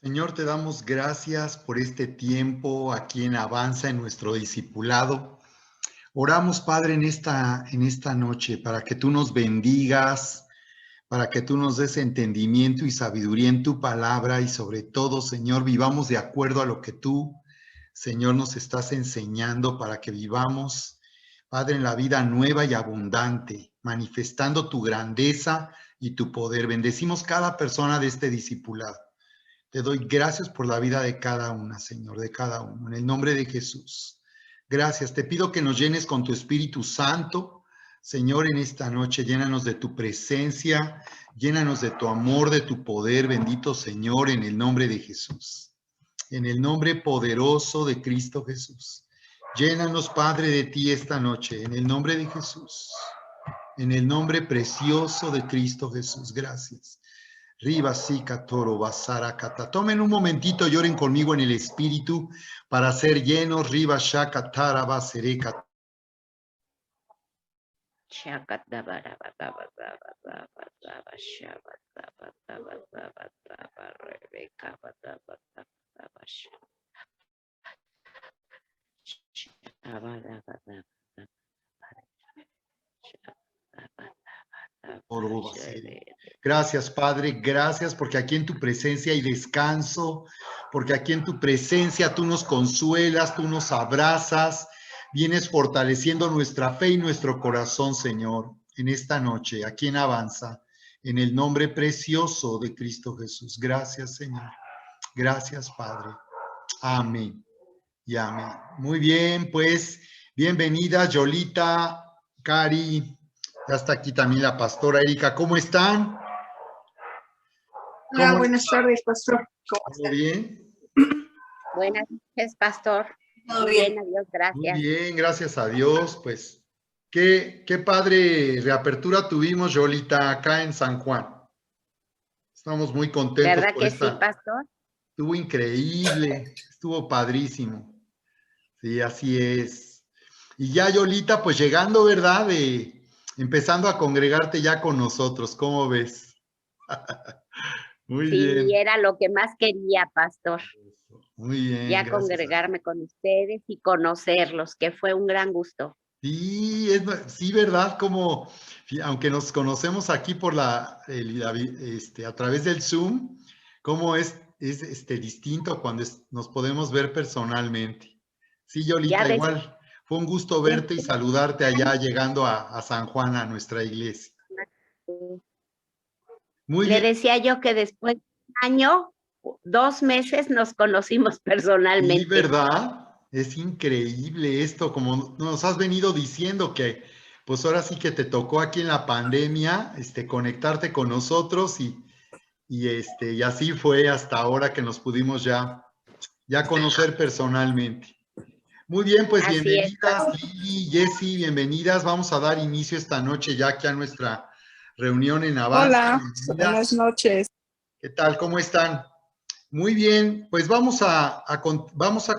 Señor, te damos gracias por este tiempo aquí en Avanza en nuestro discipulado. Oramos, Padre, en esta noche para que tú nos bendigas, para que tú nos des entendimiento y sabiduría en tu palabra y sobre todo, Señor, vivamos de acuerdo a lo que tú, Señor, nos estás enseñando para que vivamos, Padre, en la vida nueva y abundante, manifestando tu grandeza y tu poder. Bendecimos cada persona de este discipulado. Te doy gracias por la vida de cada una, Señor, de cada uno, en el nombre de Jesús. Gracias. Te pido que nos llenes con tu Espíritu Santo, Señor, en esta noche. Llénanos de tu presencia, llénanos de tu amor, de tu poder, bendito Señor, en el nombre de Jesús. En el nombre poderoso de Cristo Jesús. Llénanos, Padre, de ti esta noche, en el nombre de Jesús. En el nombre precioso de Cristo Jesús. Gracias. Riba Sika Toro Basara Kata. Tomen un momentito, lloren conmigo en el espíritu para ser llenos. Riba Shaka Tara Basereka. Gracias, Padre, gracias porque aquí en tu presencia hay descanso, porque aquí en tu presencia tú nos consuelas, tú nos abrazas, vienes fortaleciendo nuestra fe y nuestro corazón, Señor, en esta noche, aquí en Avanza, en el nombre precioso de Cristo Jesús. Gracias, Señor. Gracias, Padre. Amén y amén. Muy bien, pues, bienvenida, Yolita, Cari. Ya está aquí también la pastora Erika. ¿Cómo están? Hola, buenas tardes, pastor. ¿Cómo está? ¿Bien? Buenas noches, pastor. Todo bien. Adiós, gracias. Muy bien, gracias a Dios. Pues, qué padre reapertura tuvimos, Yolita, acá en San Juan. Estamos muy contentos. ¿Verdad que sí, pastor? Estuvo increíble, estuvo padrísimo. Sí, así es. Y ya, Yolita, pues llegando, ¿verdad? Empezando a congregarte ya con nosotros, ¿cómo ves? Muy bien. Sí, era lo que más quería, pastor. Muy bien. Ya congregarme con ustedes y conocerlos, que fue un gran gusto. Sí, sí, ¿verdad? Como, aunque nos conocemos aquí por a través del Zoom, cómo es distinto cuando nos podemos ver personalmente. Sí, Yolita, igual. Fue un gusto verte y saludarte allá llegando a San Juan, a nuestra iglesia. Muy bien. Le decía yo que después de un año, 2 meses nos conocimos personalmente. Sí, ¿verdad? Es increíble esto, como nos has venido diciendo que pues ahora sí que te tocó aquí en la pandemia, conectarte con nosotros y así fue hasta ahora que nos pudimos ya conocer personalmente. Muy bien, pues Así bienvenidas, Lili, Jessy, bienvenidas. Vamos a dar inicio esta noche ya aquí a nuestra reunión en Avanza. Hola, buenas noches. ¿Qué tal? ¿Cómo están? Muy bien, pues vamos a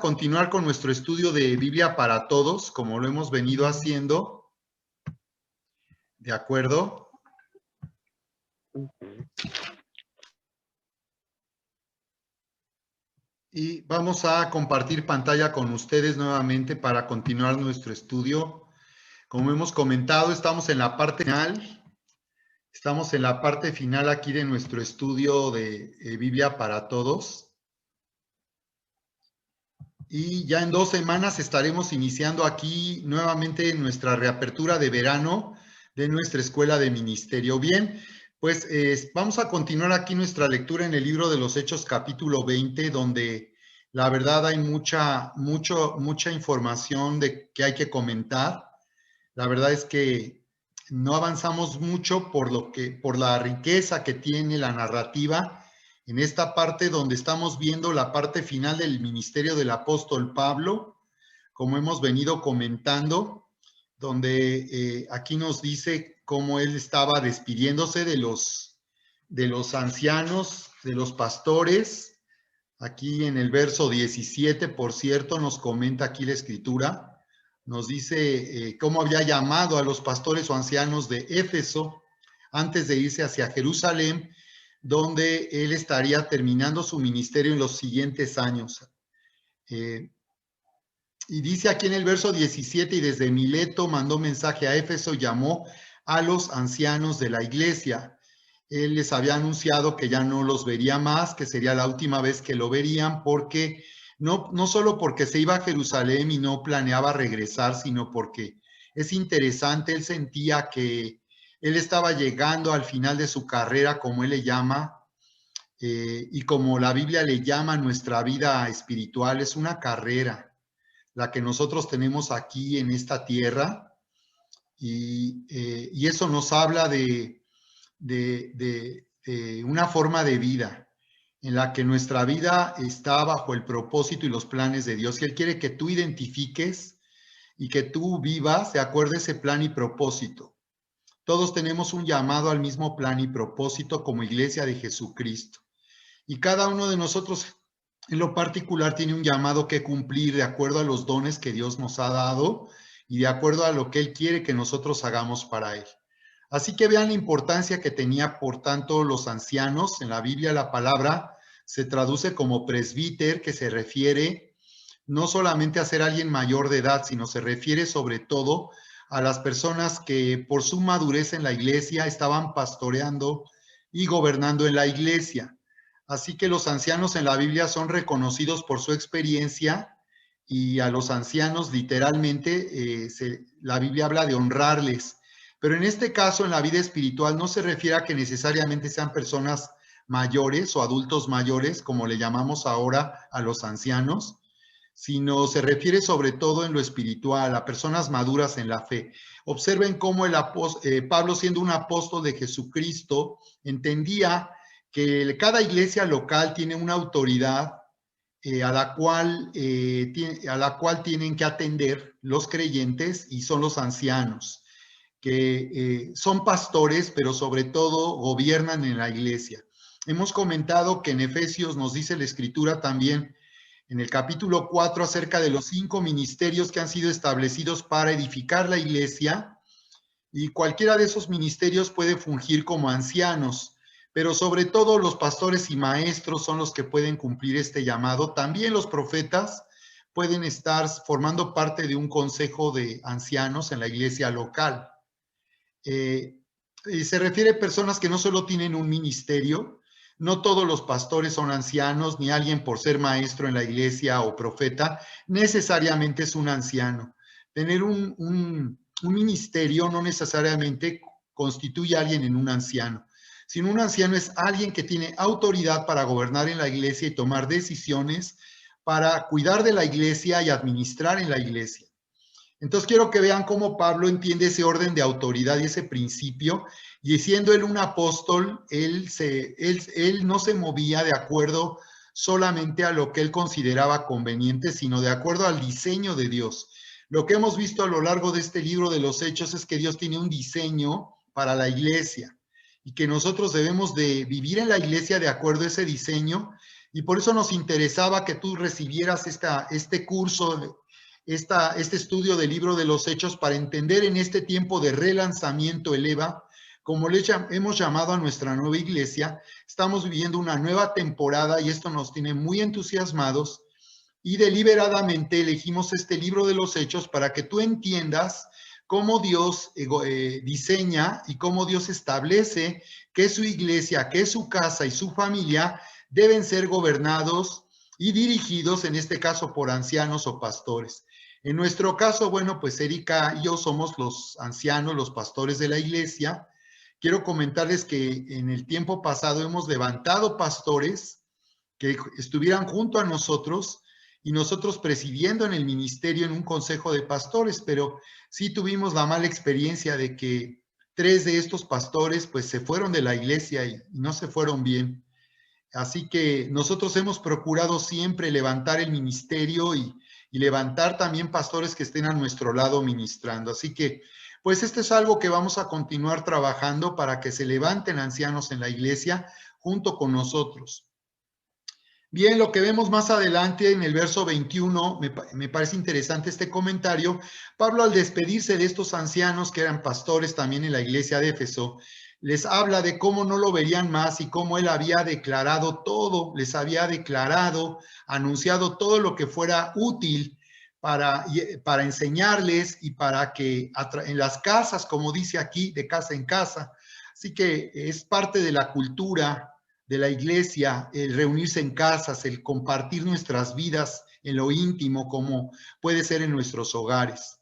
continuar con nuestro estudio de Biblia para Todos, como lo hemos venido haciendo. ¿De acuerdo? Y vamos a compartir pantalla con ustedes nuevamente para continuar nuestro estudio. Como hemos comentado, estamos en la parte final. Estamos en la parte final aquí de nuestro estudio de Biblia para Todos. Y ya en 2 semanas estaremos iniciando aquí nuevamente nuestra reapertura de verano de nuestra escuela de ministerio. Bien, pues vamos a continuar aquí nuestra lectura en el libro de los Hechos capítulo 20, donde la verdad hay mucha información que hay que comentar. La verdad es que no avanzamos mucho por la riqueza que tiene la narrativa en esta parte donde estamos viendo la parte final del ministerio del apóstol Pablo, como hemos venido comentando, donde aquí nos dice cómo él estaba despidiéndose de los ancianos, de los pastores. Aquí en el verso 17, por cierto, nos comenta aquí la escritura, nos dice cómo había llamado a los pastores o ancianos de Éfeso antes de irse hacia Jerusalén donde él estaría terminando su ministerio en los siguientes años. Y dice aquí en el verso 17, y desde Mileto mandó mensaje a Éfeso, llamó a los ancianos de la iglesia. Él les había anunciado que ya no los vería más, que sería la última vez que lo verían, porque no solo porque se iba a Jerusalén y no planeaba regresar, sino porque es interesante, él sentía que él estaba llegando al final de su carrera, como él le llama, y como la Biblia le llama nuestra vida espiritual, es una carrera la que nosotros tenemos aquí en esta tierra, y eso nos habla de una forma de vida en la que nuestra vida está bajo el propósito y los planes de Dios, y Él quiere que tú identifiques y que tú vivas de acuerdo a ese plan y propósito. Todos tenemos un llamado al mismo plan y propósito como iglesia de Jesucristo, y cada uno de nosotros en lo particular tiene un llamado que cumplir de acuerdo a los dones que Dios nos ha dado y de acuerdo a lo que Él quiere que nosotros hagamos para Él. Así que vean la importancia que tenía, por tanto, los ancianos. En la Biblia la palabra se traduce como presbíter, que se refiere no solamente a ser alguien mayor de edad, sino se refiere sobre todo a las personas que por su madurez en la iglesia estaban pastoreando y gobernando en la iglesia. Así que los ancianos en la Biblia son reconocidos por su experiencia, y a los ancianos literalmente la Biblia habla de honrarles. Pero en este caso, en la vida espiritual, no se refiere a que necesariamente sean personas mayores o adultos mayores, como le llamamos ahora a los ancianos, sino se refiere sobre todo en lo espiritual, a personas maduras en la fe. Observen cómo Pablo, siendo un apóstol de Jesucristo, entendía que cada iglesia local tiene una autoridad a la cual tienen que atender los creyentes, y son los ancianos, que son pastores, pero sobre todo gobiernan en la iglesia. Hemos comentado que en Efesios nos dice la Escritura también, en el capítulo 4, acerca de los 5 ministerios que han sido establecidos para edificar la iglesia, y cualquiera de esos ministerios puede fungir como ancianos, pero sobre todo los pastores y maestros son los que pueden cumplir este llamado. También los profetas pueden estar formando parte de un consejo de ancianos en la iglesia local. Se refiere a personas que no solo tienen un ministerio. No todos los pastores son ancianos, ni alguien por ser maestro en la iglesia o profeta necesariamente es un anciano. Tener un ministerio no necesariamente constituye a alguien en un anciano, sino un anciano es alguien que tiene autoridad para gobernar en la iglesia y tomar decisiones para cuidar de la iglesia y administrar en la iglesia. Entonces quiero que vean cómo Pablo entiende ese orden de autoridad y ese principio, y siendo él un apóstol, él no se movía de acuerdo solamente a lo que él consideraba conveniente, sino de acuerdo al diseño de Dios. Lo que hemos visto a lo largo de este libro de los Hechos es que Dios tiene un diseño para la iglesia, y que nosotros debemos de vivir en la iglesia de acuerdo a ese diseño, y por eso nos interesaba que tú recibieras este curso, este estudio del libro de los Hechos, para entender en este tiempo de relanzamiento Eleva, como le hemos llamado a nuestra nueva iglesia. Estamos viviendo una nueva temporada y esto nos tiene muy entusiasmados, y deliberadamente elegimos este libro de los Hechos para que tú entiendas cómo Dios diseña y cómo Dios establece que su iglesia, que su casa y su familia deben ser gobernados y dirigidos, en este caso, por ancianos o pastores. En nuestro caso, bueno, pues Erika y yo somos los ancianos, los pastores de la iglesia. Quiero comentarles que en el tiempo pasado hemos levantado pastores que estuvieran junto a nosotros, y nosotros presidiendo en el ministerio en un consejo de pastores, pero sí tuvimos la mala experiencia de que 3 de estos pastores pues se fueron de la iglesia y no se fueron bien. Así que nosotros hemos procurado siempre levantar el ministerio y levantar también pastores que estén a nuestro lado ministrando. Así que pues esto es algo que vamos a continuar trabajando para que se levanten ancianos en la iglesia junto con nosotros. Bien, lo que vemos más adelante en el verso 21, me parece interesante este comentario. Pablo, al despedirse de estos ancianos que eran pastores también en la iglesia de Éfeso, les habla de cómo no lo verían más y cómo él había declarado todo, les había declarado, anunciado todo lo que fuera útil para enseñarles y para que en las casas, como dice aquí, de casa en casa. Así que es parte de la cultura de la iglesia el reunirse en casas, el compartir nuestras vidas en lo íntimo, como puede ser en nuestros hogares.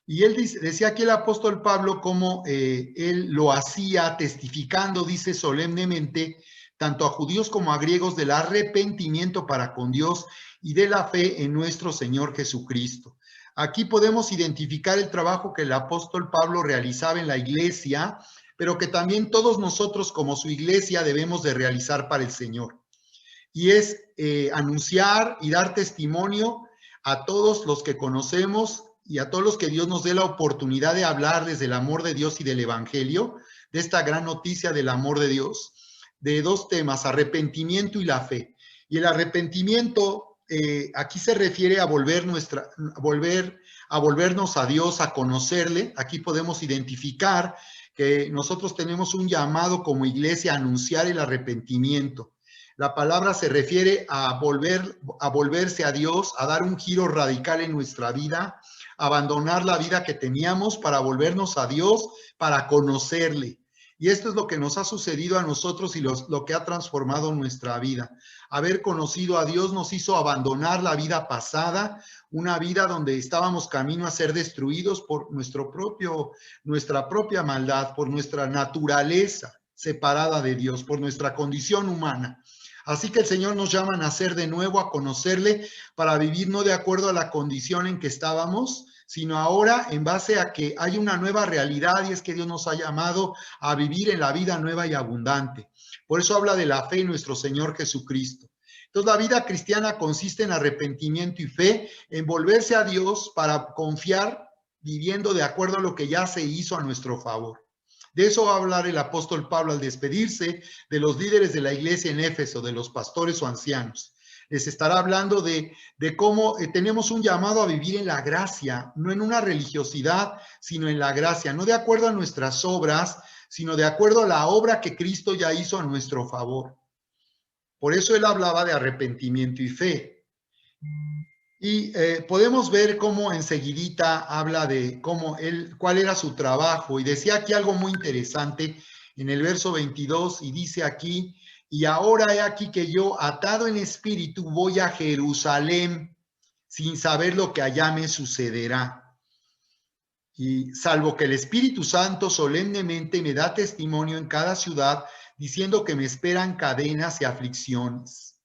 Y él decía aquí el apóstol Pablo cómo él lo hacía testificando, dice solemnemente, tanto a judíos como a griegos del arrepentimiento para con Dios y de la fe en nuestro Señor Jesucristo. Aquí podemos identificar el trabajo que el apóstol Pablo realizaba en la iglesia, pero que también todos nosotros como su iglesia debemos de realizar para el Señor. Y es anunciar y dar testimonio a todos los que conocemos y a todos los que Dios nos dé la oportunidad de hablarles del amor de Dios y del Evangelio, de esta gran noticia del amor de Dios, de dos temas, arrepentimiento y la fe. Y el arrepentimiento aquí se refiere a volvernos a Dios, a conocerle. Aquí podemos identificar que nosotros tenemos un llamado como iglesia a anunciar el arrepentimiento. La palabra se refiere a volverse a Dios, a dar un giro radical en nuestra vida, abandonar la vida que teníamos para volvernos a Dios, para conocerle. Y esto es lo que nos ha sucedido a nosotros y lo que ha transformado nuestra vida. Haber conocido a Dios nos hizo abandonar la vida pasada, una vida donde estábamos camino a ser destruidos por nuestra propia maldad, por nuestra naturaleza separada de Dios, por nuestra condición humana. Así que el Señor nos llama a nacer de nuevo, a conocerle, para vivir no de acuerdo a la condición en que estábamos, sino ahora en base a que hay una nueva realidad y es que Dios nos ha llamado a vivir en la vida nueva y abundante. Por eso habla de la fe en nuestro Señor Jesucristo. Entonces la vida cristiana consiste en arrepentimiento y fe, en volverse a Dios para confiar viviendo de acuerdo a lo que ya se hizo a nuestro favor. De eso va a hablar el apóstol Pablo al despedirse de los líderes de la iglesia en Éfeso, de los pastores o ancianos. Les estará hablando de cómo tenemos un llamado a vivir en la gracia, no en una religiosidad, sino en la gracia, no de acuerdo a nuestras obras, sino de acuerdo a la obra que Cristo ya hizo a nuestro favor. Por eso él hablaba de arrepentimiento y fe. Y podemos ver cómo enseguidita habla de cuál era su trabajo. Y decía aquí algo muy interesante en el verso 22 y dice aquí, y ahora he aquí que yo, atado en espíritu, voy a Jerusalén sin saber lo que allá me sucederá. Y salvo que el Espíritu Santo solemnemente me da testimonio en cada ciudad, diciendo que me esperan cadenas y aflicciones.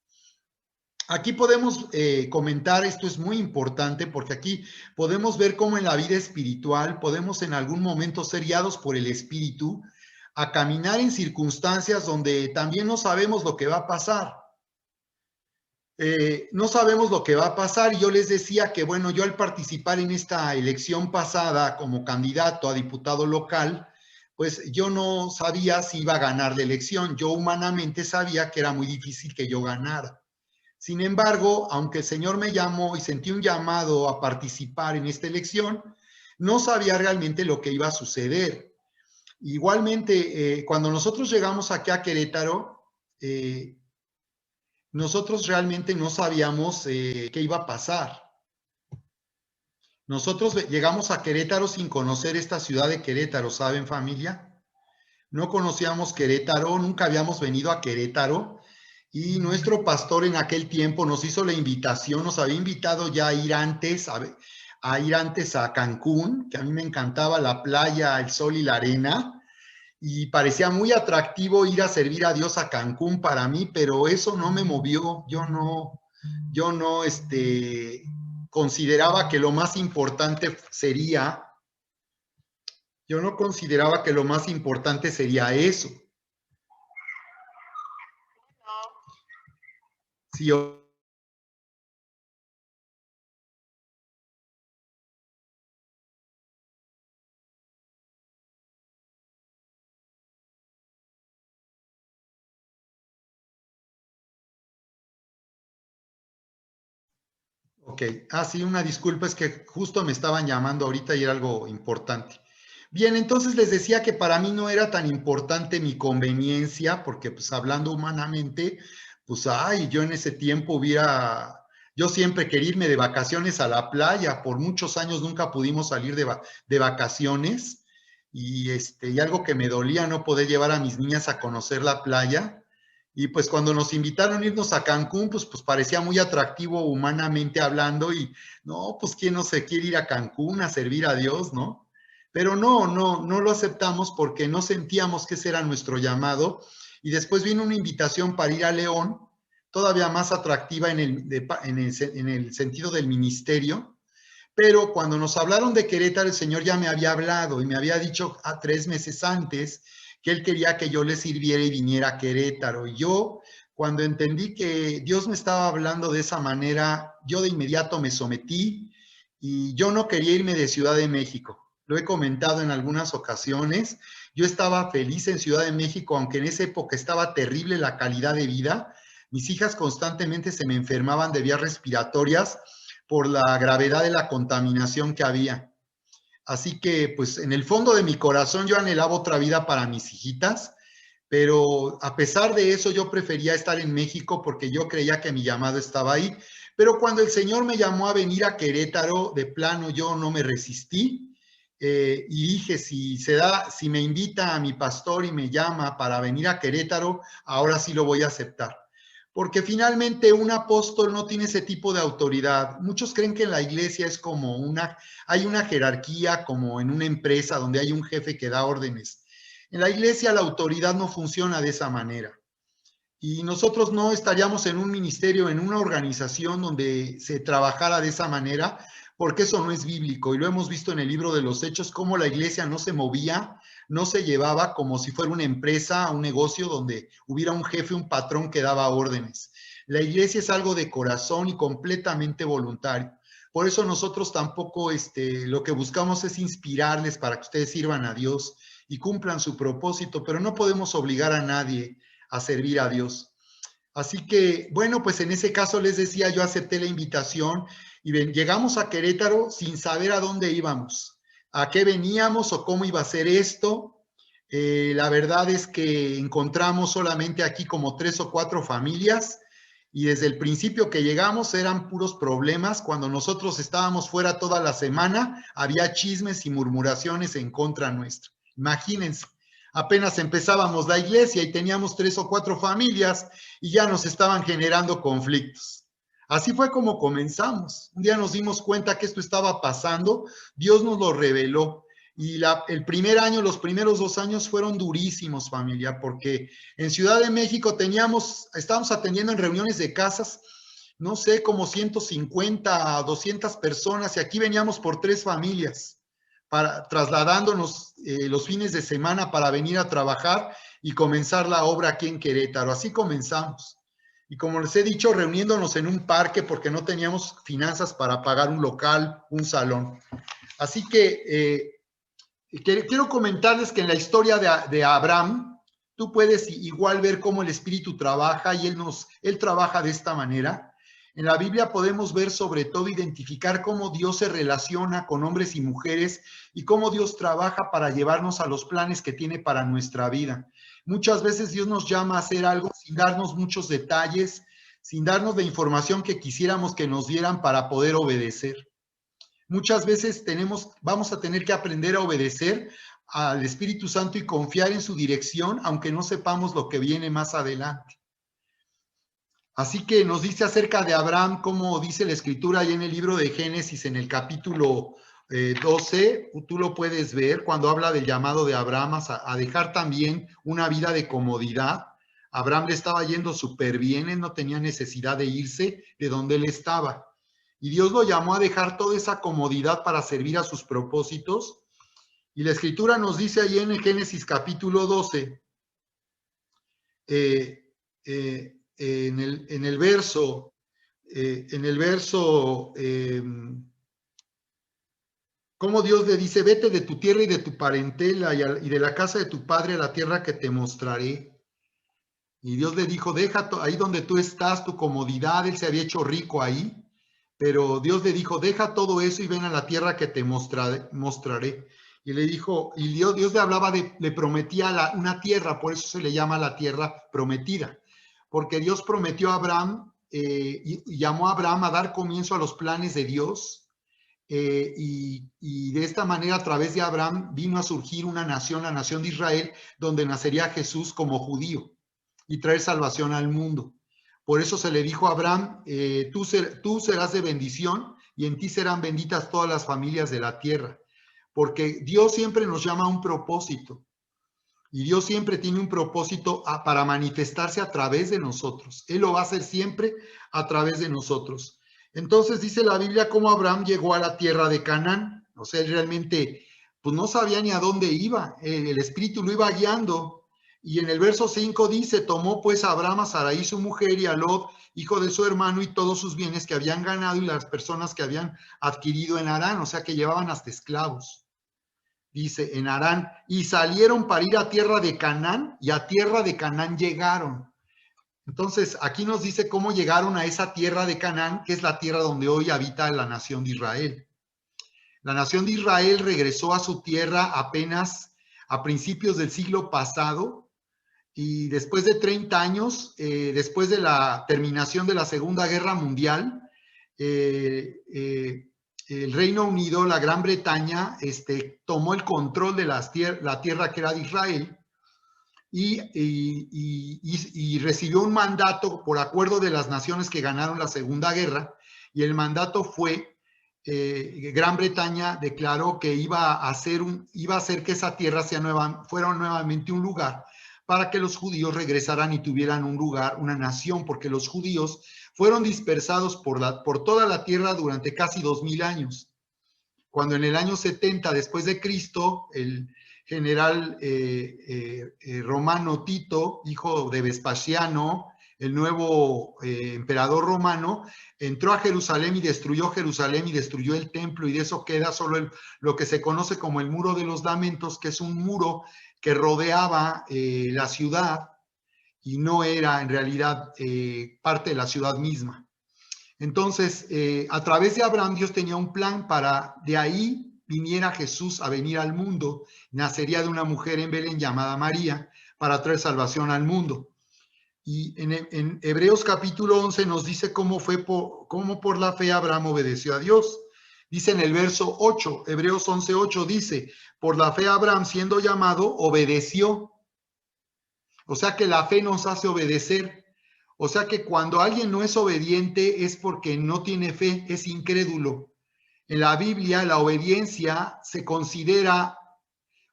Aquí podemos comentar, esto es muy importante porque aquí podemos ver cómo en la vida espiritual podemos en algún momento ser guiados por el Espíritu a caminar en circunstancias donde también no sabemos lo que va a pasar. No sabemos lo que va a pasar y yo les decía que, bueno, yo al participar en esta elección pasada como candidato a diputado local, pues yo no sabía si iba a ganar la elección. Yo humanamente sabía que era muy difícil que yo ganara. Sin embargo, aunque el Señor me llamó y sentí un llamado a participar en esta elección, no sabía realmente lo que iba a suceder. Igualmente, cuando nosotros llegamos aquí a Querétaro, nosotros realmente no sabíamos qué iba a pasar. Nosotros llegamos a Querétaro sin conocer esta ciudad de Querétaro, ¿saben, familia? No conocíamos Querétaro, nunca habíamos venido a Querétaro. Y nuestro pastor en aquel tiempo nos hizo la invitación, nos había invitado ya a ir antes, a ir antes a Cancún, que a mí me encantaba la playa, el sol y la arena, y parecía muy atractivo ir a servir a Dios a Cancún para mí, pero eso no me movió, yo no consideraba que lo más importante sería, yo no consideraba que lo más importante sería eso. Si yo Ok, sí, una disculpa, es que justo me estaban llamando ahorita y era algo importante. Bien, entonces les decía que para mí no era tan importante mi conveniencia, porque pues hablando humanamente, pues ay, yo en ese tiempo yo siempre quería irme de vacaciones a la playa, por muchos años nunca pudimos salir de vacaciones, y algo que me dolía no poder llevar a mis niñas a conocer la playa, y pues cuando nos invitaron a irnos a Cancún, pues parecía muy atractivo humanamente hablando, y no, pues quién no se quiere ir a Cancún a servir a Dios, ¿no? Pero no lo aceptamos porque no sentíamos que ese era nuestro llamado. Y después vino una invitación para ir a León, todavía más atractiva en el sentido del ministerio. Pero cuando nos hablaron de Querétaro, el Señor ya me había hablado y me había dicho 3 meses antes que Él quería que yo le sirviera y viniera a Querétaro. Y yo, cuando entendí que Dios me estaba hablando de esa manera, yo de inmediato me sometí y yo no quería irme de Ciudad de México. Lo he comentado en algunas ocasiones. Yo estaba feliz en Ciudad de México, aunque en esa época estaba terrible la calidad de vida. Mis hijas constantemente se me enfermaban de vías respiratorias por la gravedad de la contaminación que había. Así que, pues, en el fondo de mi corazón yo anhelaba otra vida para mis hijitas, pero a pesar de eso yo prefería estar en México porque yo creía que mi llamado estaba ahí. Pero cuando el Señor me llamó a venir a Querétaro, de plano yo no me resistí. Y dije, si me invita a mi pastor y me llama para venir a Querétaro, ahora sí lo voy a aceptar. Porque finalmente un apóstol no tiene ese tipo de autoridad. Muchos creen que en la iglesia es como hay una jerarquía como en una empresa donde hay un jefe que da órdenes. En la iglesia la autoridad no funciona de esa manera. Y nosotros no estaríamos en un ministerio, en una organización donde se trabajara de esa manera, porque eso no es bíblico. Y lo hemos visto en el libro de los Hechos, cómo la iglesia no se movía, no se llevaba como si fuera una empresa, un negocio donde hubiera un jefe, un patrón que daba órdenes. La iglesia es algo de corazón y completamente voluntario. Por eso nosotros tampoco lo que buscamos es inspirarles para que ustedes sirvan a Dios y cumplan su propósito, pero no podemos obligar a nadie a servir a Dios. Así que, bueno, pues en ese caso les decía, yo acepté la invitación y llegamos a Querétaro sin saber a dónde íbamos, a qué veníamos o cómo iba a ser esto. La verdad es que encontramos solamente aquí como 3 o 4 familias y desde el principio que llegamos eran puros problemas. Cuando nosotros estábamos fuera toda la semana, había chismes y murmuraciones en contra nuestra. Imagínense. Apenas empezábamos la iglesia y teníamos 3 o 4 familias y ya nos estaban generando conflictos. Así fue como comenzamos. Un día nos dimos cuenta que esto estaba pasando, Dios nos lo reveló. Y el primer año, los primeros 2 años fueron durísimos, familia, porque en Ciudad de México estábamos atendiendo en reuniones de casas, no sé, como 150 a 200 personas, y aquí veníamos por 3 familias. Trasladándonos los fines de semana para venir a trabajar y comenzar la obra aquí en Querétaro. Así comenzamos. Y como les he dicho, reuniéndonos en un parque porque no teníamos finanzas para pagar un local, un salón. Así que quiero comentarles que en la historia de Abraham, tú puedes igual ver cómo el Espíritu trabaja y él trabaja de esta manera. En la Biblia podemos ver sobre todo identificar cómo Dios se relaciona con hombres y mujeres y cómo Dios trabaja para llevarnos a los planes que tiene para nuestra vida. Muchas veces Dios nos llama a hacer algo sin darnos muchos detalles, sin darnos la información que quisiéramos que nos dieran para poder obedecer. Muchas veces vamos a tener que aprender a obedecer al Espíritu Santo y confiar en su dirección, aunque no sepamos lo que viene más adelante. Así que nos dice acerca de Abraham, como dice la escritura ahí en el libro de Génesis, en el capítulo 12, tú lo puedes ver cuando habla del llamado de Abraham a dejar también una vida de comodidad. Abraham le estaba yendo súper bien, él no tenía necesidad de irse de donde él estaba. Y Dios lo llamó a dejar toda esa comodidad para servir a sus propósitos. Y la escritura nos dice ahí en el Génesis capítulo 12, en el verso, como Dios le dice, vete de tu tierra y de tu parentela y de la casa de tu padre a la tierra que te mostraré. Y Dios le dijo, deja ahí donde tú estás, tu comodidad. Él se había hecho rico ahí, pero Dios le dijo, deja todo eso y ven a la tierra que te mostraré. y le dijo, y Dios le hablaba le prometía una tierra, por eso se le llama la tierra prometida, porque Dios prometió a Abraham y llamó a Abraham a dar comienzo a los planes de Dios, y de esta manera a través de Abraham vino a surgir una nación, la nación de Israel, donde nacería Jesús como judío y traer salvación al mundo. Por eso se le dijo a Abraham, tú serás de bendición y en ti serán benditas todas las familias de la tierra, porque Dios siempre nos llama a un propósito y Dios siempre tiene un propósito para manifestarse a través de nosotros. Él lo va a hacer siempre a través de nosotros. Entonces dice la Biblia cómo Abraham llegó a la tierra de Canaán. O sea, él realmente pues no sabía ni a dónde iba. El Espíritu lo iba guiando. Y en el verso 5 dice, tomó pues a Abraham a Sarai su mujer y a Lot, hijo de su hermano, y todos sus bienes que habían ganado y las personas que habían adquirido en Harán, o sea que llevaban hasta esclavos. Dice en Harán, y salieron para ir a tierra de Canaán, y a tierra de Canaán llegaron. Entonces, aquí nos dice cómo llegaron a esa tierra de Canaán, que es la tierra donde hoy habita la nación de Israel. La nación de Israel regresó a su tierra apenas a principios del siglo pasado, y después de 30 años, después de la terminación de la Segunda Guerra Mundial, el Reino Unido, la Gran Bretaña, tomó el control de la tierra que era de Israel y recibió un mandato por acuerdo de las naciones que ganaron la Segunda Guerra, y el mandato fue, Gran Bretaña declaró que iba a hacer que esa tierra fuera nuevamente un lugar para que los judíos regresaran y tuvieran un lugar, una nación, porque los judíos fueron dispersados por toda la tierra durante casi 2000 años. Cuando en el año 70 después de Cristo, el general romano Tito, hijo de Vespasiano, el nuevo emperador romano, entró a Jerusalén y destruyó el templo, y de eso queda solo lo que se conoce como el Muro de los Lamentos, que es un muro que rodeaba la ciudad y no era en realidad parte de la ciudad misma. Entonces, a través de Abraham, Dios tenía un plan para de ahí viniera Jesús a venir al mundo, nacería de una mujer en Belén llamada María para traer salvación al mundo. Y en Hebreos capítulo 11 nos dice cómo por la fe Abraham obedeció a Dios. Dice en el verso 8, Hebreos 11:8 dice, por la fe Abraham siendo llamado obedeció. O sea que la fe nos hace obedecer. O sea que cuando alguien no es obediente es porque no tiene fe, es incrédulo. En la Biblia la obediencia se considera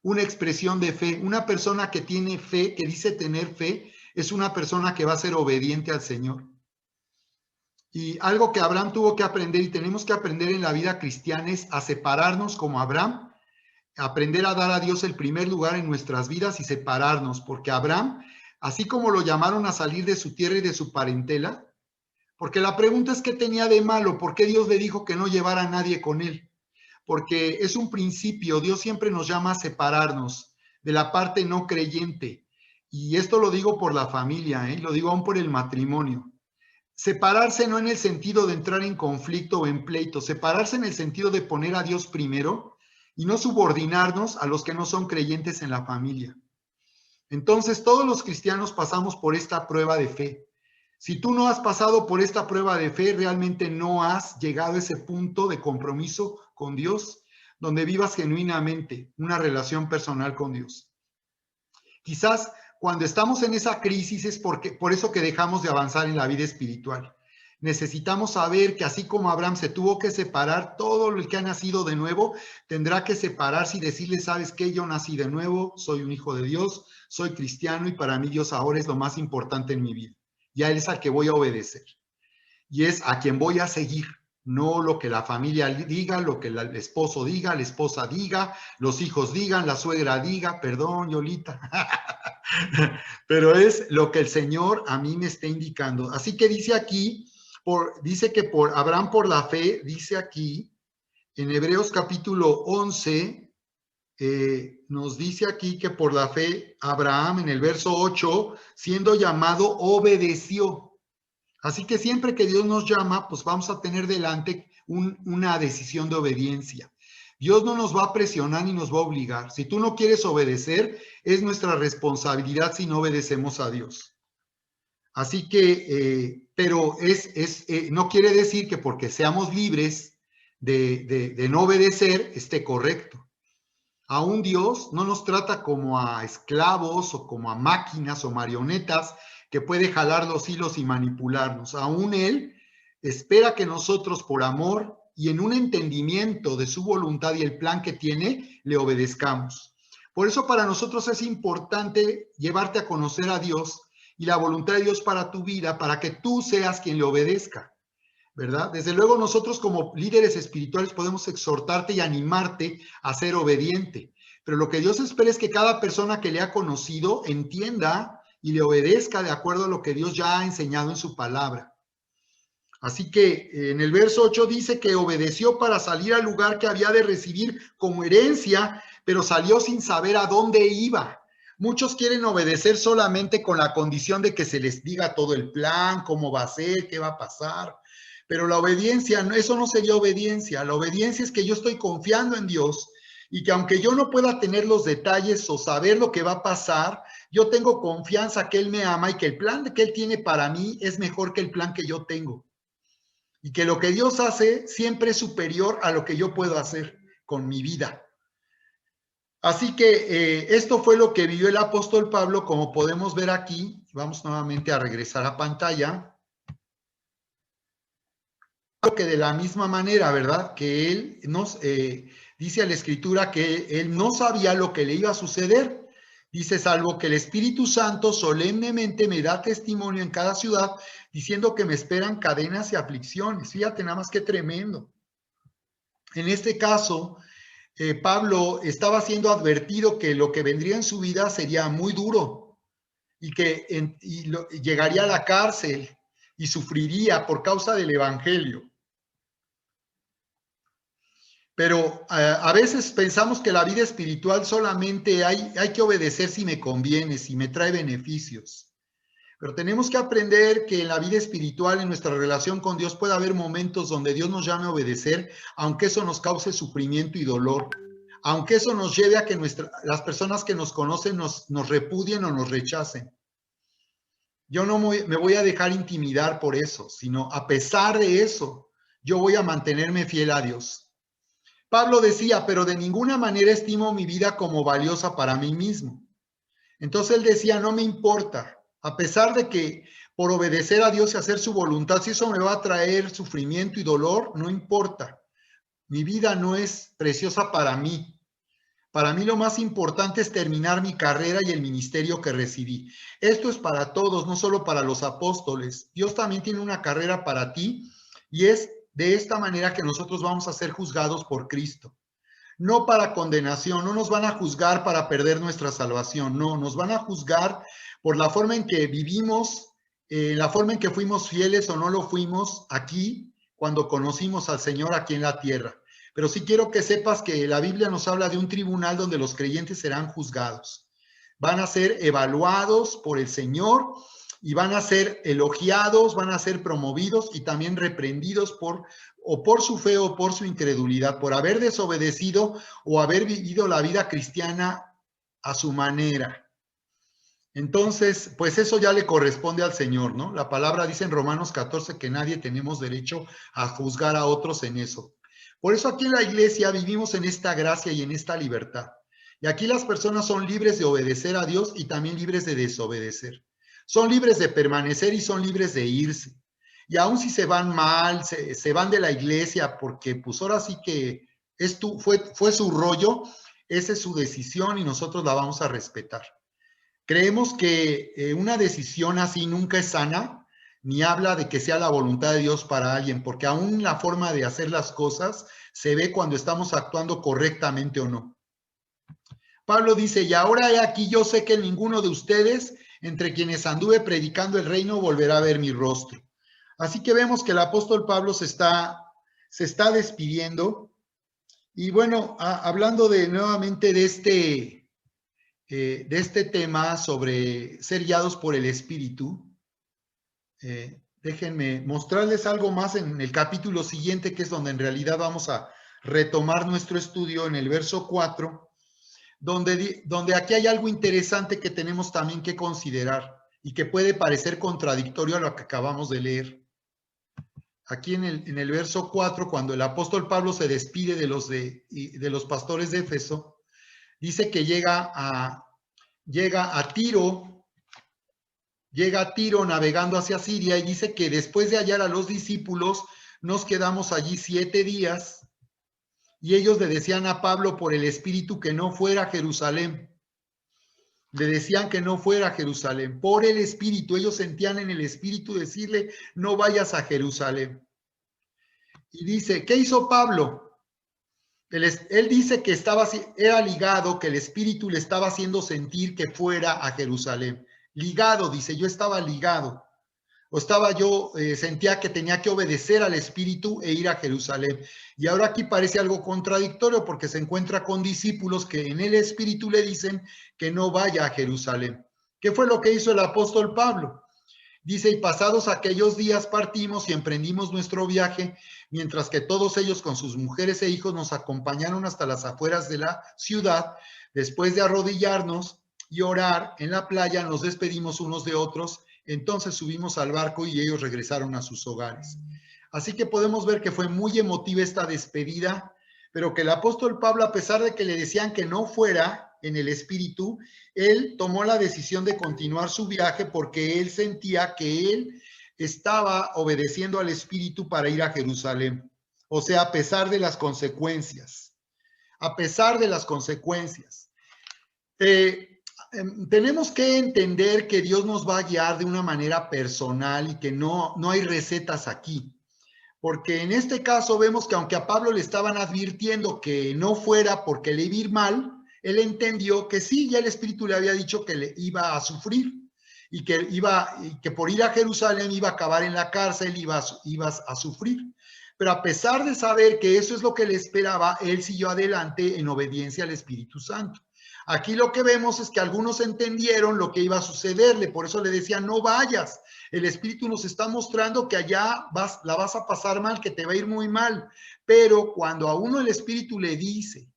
una expresión de fe. Una persona que tiene fe, que dice tener fe, es una persona que va a ser obediente al Señor. Y algo que Abraham tuvo que aprender y tenemos que aprender en la vida cristiana es a separarnos como Abraham, aprender a dar a Dios el primer lugar en nuestras vidas y separarnos, porque Abraham, así como lo llamaron a salir de su tierra y de su parentela, porque la pregunta es ¿qué tenía de malo? ¿Por qué Dios le dijo que no llevara a nadie con él? Porque es un principio, Dios siempre nos llama a separarnos de la parte no creyente. Y esto lo digo por la familia, lo digo aún por el matrimonio. Separarse no en el sentido de entrar en conflicto o en pleito, separarse en el sentido de poner a Dios primero y no subordinarnos a los que no son creyentes en la familia. Entonces, todos los cristianos pasamos por esta prueba de fe. Si tú no has pasado por esta prueba de fe, realmente no has llegado a ese punto de compromiso con Dios, donde vivas genuinamente una relación personal con Dios. Quizás cuando estamos en esa crisis es por eso que dejamos de avanzar en la vida espiritual. Necesitamos saber que así como Abraham se tuvo que separar, todo el que ha nacido de nuevo tendrá que separarse y decirle, ¿sabes qué? Yo nací de nuevo, soy un hijo de Dios, soy cristiano y para mí Dios ahora es lo más importante en mi vida. Y a Él es al que voy a obedecer. Y es a quien voy a seguir, no lo que la familia diga, lo que el esposo diga, la esposa diga, los hijos digan, la suegra diga, perdón, Yolita. Pero es lo que el Señor a mí me está indicando. Así que dice aquí, dice que por Abraham por la fe, dice aquí, en Hebreos capítulo 11, nos dice aquí que por la fe Abraham en el verso 8, siendo llamado, obedeció. Así que siempre que Dios nos llama, pues vamos a tener delante una decisión de obediencia. Dios no nos va a presionar ni nos va a obligar. Si tú no quieres obedecer, es nuestra responsabilidad si no obedecemos a Dios. Así que, pero no quiere decir que porque seamos libres de no obedecer esté correcto. Aún Dios no nos trata como a esclavos o como a máquinas o marionetas que puede jalar los hilos y manipularnos. Aún Él espera que nosotros, por amor y en un entendimiento de su voluntad y el plan que tiene, le obedezcamos. Por eso para nosotros es importante llevarte a conocer a Dios y la voluntad de Dios para tu vida, para que tú seas quien le obedezca, ¿verdad? Desde luego nosotros como líderes espirituales podemos exhortarte y animarte a ser obediente, pero lo que Dios espera es que cada persona que le ha conocido entienda y le obedezca de acuerdo a lo que Dios ya ha enseñado en su palabra. Así que en el verso 8 dice que obedeció para salir al lugar que había de recibir como herencia, pero salió sin saber a dónde iba. Muchos quieren obedecer solamente con la condición de que se les diga todo el plan, cómo va a ser, qué va a pasar. Pero la obediencia, eso no sería obediencia. La obediencia es que yo estoy confiando en Dios y que aunque yo no pueda tener los detalles o saber lo que va a pasar, yo tengo confianza que Él me ama y que el plan que Él tiene para mí es mejor que el plan que yo tengo. Y que lo que Dios hace siempre es superior a lo que yo puedo hacer con mi vida. Así que esto fue lo que vivió el apóstol Pablo, como podemos ver aquí. Vamos nuevamente a regresar a pantalla. Que de la misma manera, ¿verdad? Que él nos dice a la escritura que él no sabía lo que le iba a suceder. Dice, salvo que el Espíritu Santo solemnemente me da testimonio en cada ciudad, diciendo que me esperan cadenas y aflicciones. Fíjate nada más qué tremendo. En este caso, Pablo estaba siendo advertido que lo que vendría en su vida sería muy duro y que llegaría a la cárcel y sufriría por causa del evangelio. Pero a veces pensamos que la vida espiritual solamente hay que obedecer si me conviene, si me trae beneficios. Pero tenemos que aprender que en la vida espiritual, en nuestra relación con Dios, puede haber momentos donde Dios nos llame a obedecer, aunque eso nos cause sufrimiento y dolor, aunque eso nos lleve a que las personas que nos conocen nos repudien o nos rechacen. Yo no me voy a dejar intimidar por eso, sino a pesar de eso, yo voy a mantenerme fiel a Dios. Pablo decía, pero de ninguna manera estimo mi vida como valiosa para mí mismo. Entonces él decía, no me importa, a pesar de que por obedecer a Dios y hacer su voluntad, si eso me va a traer sufrimiento y dolor, no importa. Mi vida no es preciosa para mí. Para mí lo más importante es terminar mi carrera y el ministerio que recibí. Esto es para todos, no solo para los apóstoles. Dios también tiene una carrera para ti y es de esta manera que nosotros vamos a ser juzgados por Cristo. No para condenación, no nos van a juzgar para perder nuestra salvación, no, nos van a juzgar por la forma en que vivimos, la forma en que fuimos fieles o no lo fuimos aquí cuando conocimos al Señor aquí en la tierra. Pero sí quiero que sepas que la Biblia nos habla de un tribunal donde los creyentes serán juzgados. Van a ser evaluados por el Señor y van a ser elogiados, van a ser promovidos y también reprendidos por su fe o por su incredulidad, por haber desobedecido o haber vivido la vida cristiana a su manera. Entonces, pues eso ya le corresponde al Señor, ¿no? La palabra dice en Romanos 14 que nadie tenemos derecho a juzgar a otros en eso. Por eso aquí en la iglesia vivimos en esta gracia y en esta libertad. Y aquí las personas son libres de obedecer a Dios y también libres de desobedecer. Son libres de permanecer y son libres de irse. Y aun si se van mal, se van de la iglesia porque pues ahora sí que fue su rollo, esa es su decisión y nosotros la vamos a respetar. Creemos que una decisión así nunca es sana, ni habla de que sea la voluntad de Dios para alguien, porque aún la forma de hacer las cosas se ve cuando estamos actuando correctamente o no. Pablo dice, y ahora he aquí, yo sé que ninguno de ustedes, entre quienes anduve predicando el reino, volverá a ver mi rostro. Así que vemos que el apóstol Pablo se está despidiendo. Y bueno, hablando nuevamente de este tema sobre ser guiados por el Espíritu, déjenme mostrarles algo más en el capítulo siguiente, que es donde en realidad vamos a retomar nuestro estudio en el verso 4, donde aquí hay algo interesante que tenemos también que considerar y que puede parecer contradictorio a lo que acabamos de leer. Aquí en el verso 4, cuando el apóstol Pablo se despide de los pastores de Éfeso, dice que llega a Tiro navegando hacia Siria, y dice que después de hallar a los discípulos, nos quedamos allí 7 días, y ellos le decían a Pablo por el Espíritu que no fuera a Jerusalén. Le decían que no fuera a Jerusalén, por el Espíritu. Ellos sentían en el Espíritu decirle, no vayas a Jerusalén. Y dice, ¿qué hizo Pablo? Él dice que era ligado, que el Espíritu le estaba haciendo sentir que fuera a Jerusalén. Ligado, dice, yo estaba ligado. Sentía que tenía que obedecer al Espíritu e ir a Jerusalén. Y ahora aquí parece algo contradictorio porque se encuentra con discípulos que en el Espíritu le dicen que no vaya a Jerusalén. ¿Qué fue lo que hizo el apóstol Pablo? Dice, y pasados aquellos días partimos y emprendimos nuestro viaje, mientras que todos ellos con sus mujeres e hijos nos acompañaron hasta las afueras de la ciudad. Después de arrodillarnos y orar en la playa, nos despedimos unos de otros. Entonces subimos al barco y ellos regresaron a sus hogares. Así que podemos ver que fue muy emotiva esta despedida, pero que el apóstol Pablo, a pesar de que le decían que no fuera en el Espíritu, él tomó la decisión de continuar su viaje porque él sentía que él estaba obedeciendo al Espíritu para ir a Jerusalén. O sea, a pesar de las consecuencias. A pesar de las consecuencias. Tenemos que entender que Dios nos va a guiar de una manera personal y que no hay recetas aquí. Porque en este caso vemos que aunque a Pablo le estaban advirtiendo que no fuera porque le iba a ir mal, él entendió que sí, ya el Espíritu le había dicho que le iba a sufrir y que por ir a Jerusalén iba a acabar en la cárcel, iba a sufrir. Pero a pesar de saber que eso es lo que le esperaba, él siguió adelante en obediencia al Espíritu Santo. Aquí lo que vemos es que algunos entendieron lo que iba a sucederle, por eso le decían, no vayas. El Espíritu nos está mostrando que allá la vas a pasar mal, que te va a ir muy mal. Pero cuando a uno el Espíritu le dice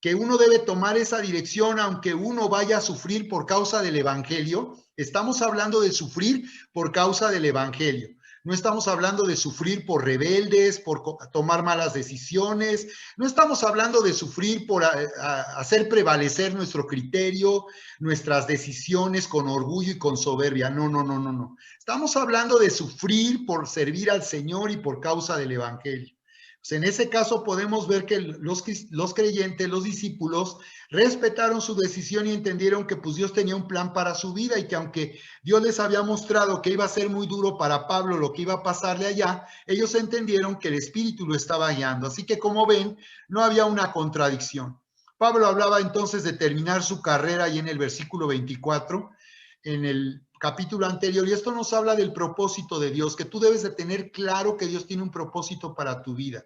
que uno debe tomar esa dirección, aunque uno vaya a sufrir por causa del Evangelio, estamos hablando de sufrir por causa del Evangelio. No estamos hablando de sufrir por rebeldes, por tomar malas decisiones. No estamos hablando de sufrir por hacer prevalecer nuestro criterio, nuestras decisiones con orgullo y con soberbia. No. Estamos hablando de sufrir por servir al Señor y por causa del Evangelio. Pues en ese caso podemos ver que los creyentes, los discípulos, respetaron su decisión y entendieron que pues Dios tenía un plan para su vida y que aunque Dios les había mostrado que iba a ser muy duro para Pablo lo que iba a pasarle allá, ellos entendieron que el Espíritu lo estaba guiando. Así que como ven, no había una contradicción. Pablo hablaba entonces de terminar su carrera ahí en el versículo 24, en el capítulo anterior, y esto nos habla del propósito de Dios, que tú debes de tener claro que Dios tiene un propósito para tu vida,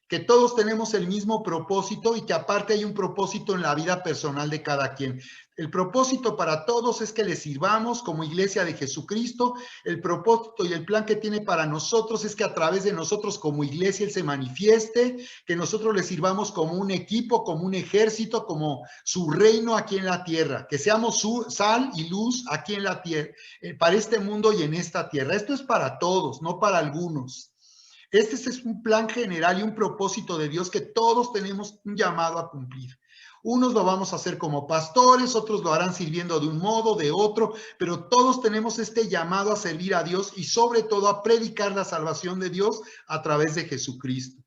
que todos tenemos el mismo propósito y que aparte hay un propósito en la vida personal de cada quien. El propósito para todos es que le sirvamos como iglesia de Jesucristo. El propósito y el plan que tiene para nosotros es que a través de nosotros como iglesia Él se manifieste, que nosotros le sirvamos como un equipo, como un ejército, como su reino aquí en la tierra, que seamos su sal y luz aquí en la tierra, para este mundo y en esta tierra. Esto es para todos, no para algunos. Este es un plan general y un propósito de Dios que todos tenemos un llamado a cumplir. Unos lo vamos a hacer como pastores, otros lo harán sirviendo de un modo, de otro, pero todos tenemos este llamado a servir a Dios y sobre todo a predicar la salvación de Dios a través de Jesucristo.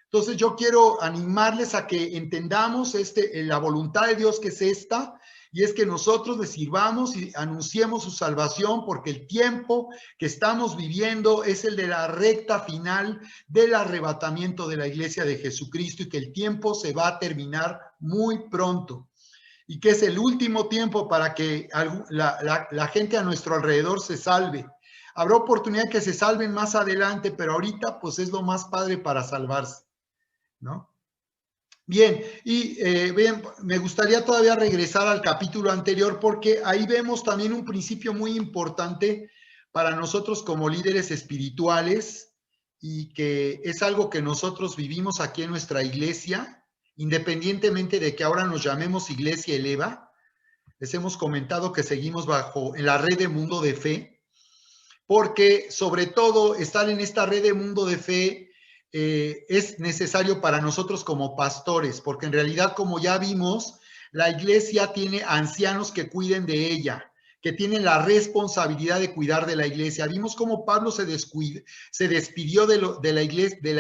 Entonces yo quiero animarles a que entendamos la voluntad de Dios que es esta, y es que nosotros le sirvamos y anunciemos su salvación, porque el tiempo que estamos viviendo es el de la recta final del arrebatamiento de la iglesia de Jesucristo y que el tiempo se va a terminar muy pronto y que es el último tiempo para que la gente a nuestro alrededor se salve. Habrá oportunidad que se salven más adelante, pero ahorita pues es lo más padre para salvarse, ¿no? Bien, y me gustaría todavía regresar al capítulo anterior porque ahí vemos también un principio muy importante para nosotros como líderes espirituales y que es algo que nosotros vivimos aquí en nuestra iglesia, independientemente de que ahora nos llamemos Iglesia Eleva. Les hemos comentado que seguimos en la red de Mundo de Fe, porque sobre todo estar en esta red de Mundo de Fe es necesario para nosotros como pastores, porque en realidad, como ya vimos, la iglesia tiene ancianos que cuiden de ella, que tienen la responsabilidad de cuidar de la iglesia. Vimos cómo Pablo se despidió de la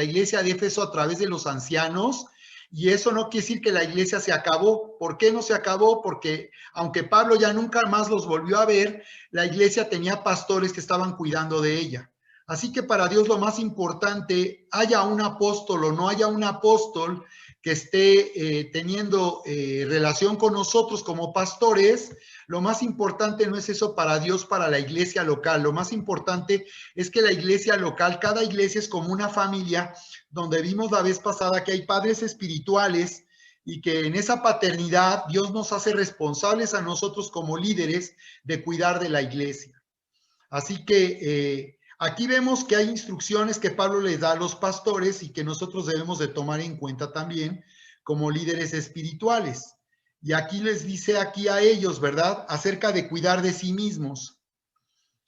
iglesia de Éfeso a través de los ancianos, y eso no quiere decir que la iglesia se acabó. ¿Por qué no se acabó? Porque aunque Pablo ya nunca más los volvió a ver, la iglesia tenía pastores que estaban cuidando de ella. Así que para Dios lo más importante, haya un apóstol o no haya un apóstol que esté teniendo relación con nosotros como pastores, lo más importante no es eso para Dios, para la iglesia local. Lo más importante es que la iglesia local, cada iglesia es como una familia, donde vimos la vez pasada que hay padres espirituales y que en esa paternidad Dios nos hace responsables a nosotros como líderes de cuidar de la iglesia. Así que aquí vemos que hay instrucciones que Pablo les da a los pastores y que nosotros debemos de tomar en cuenta también como líderes espirituales. Y aquí les dice aquí a ellos, ¿verdad? Acerca de cuidar de sí mismos.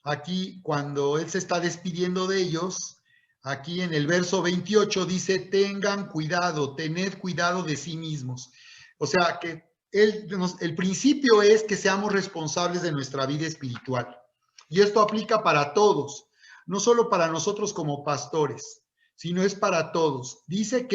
Aquí cuando él se está despidiendo de ellos, aquí en el verso 28 dice, tengan cuidado, tened cuidado de sí mismos. O sea que el principio es que seamos responsables de nuestra vida espiritual. Y esto aplica para todos, no solo para nosotros como pastores, sino es para todos. Dice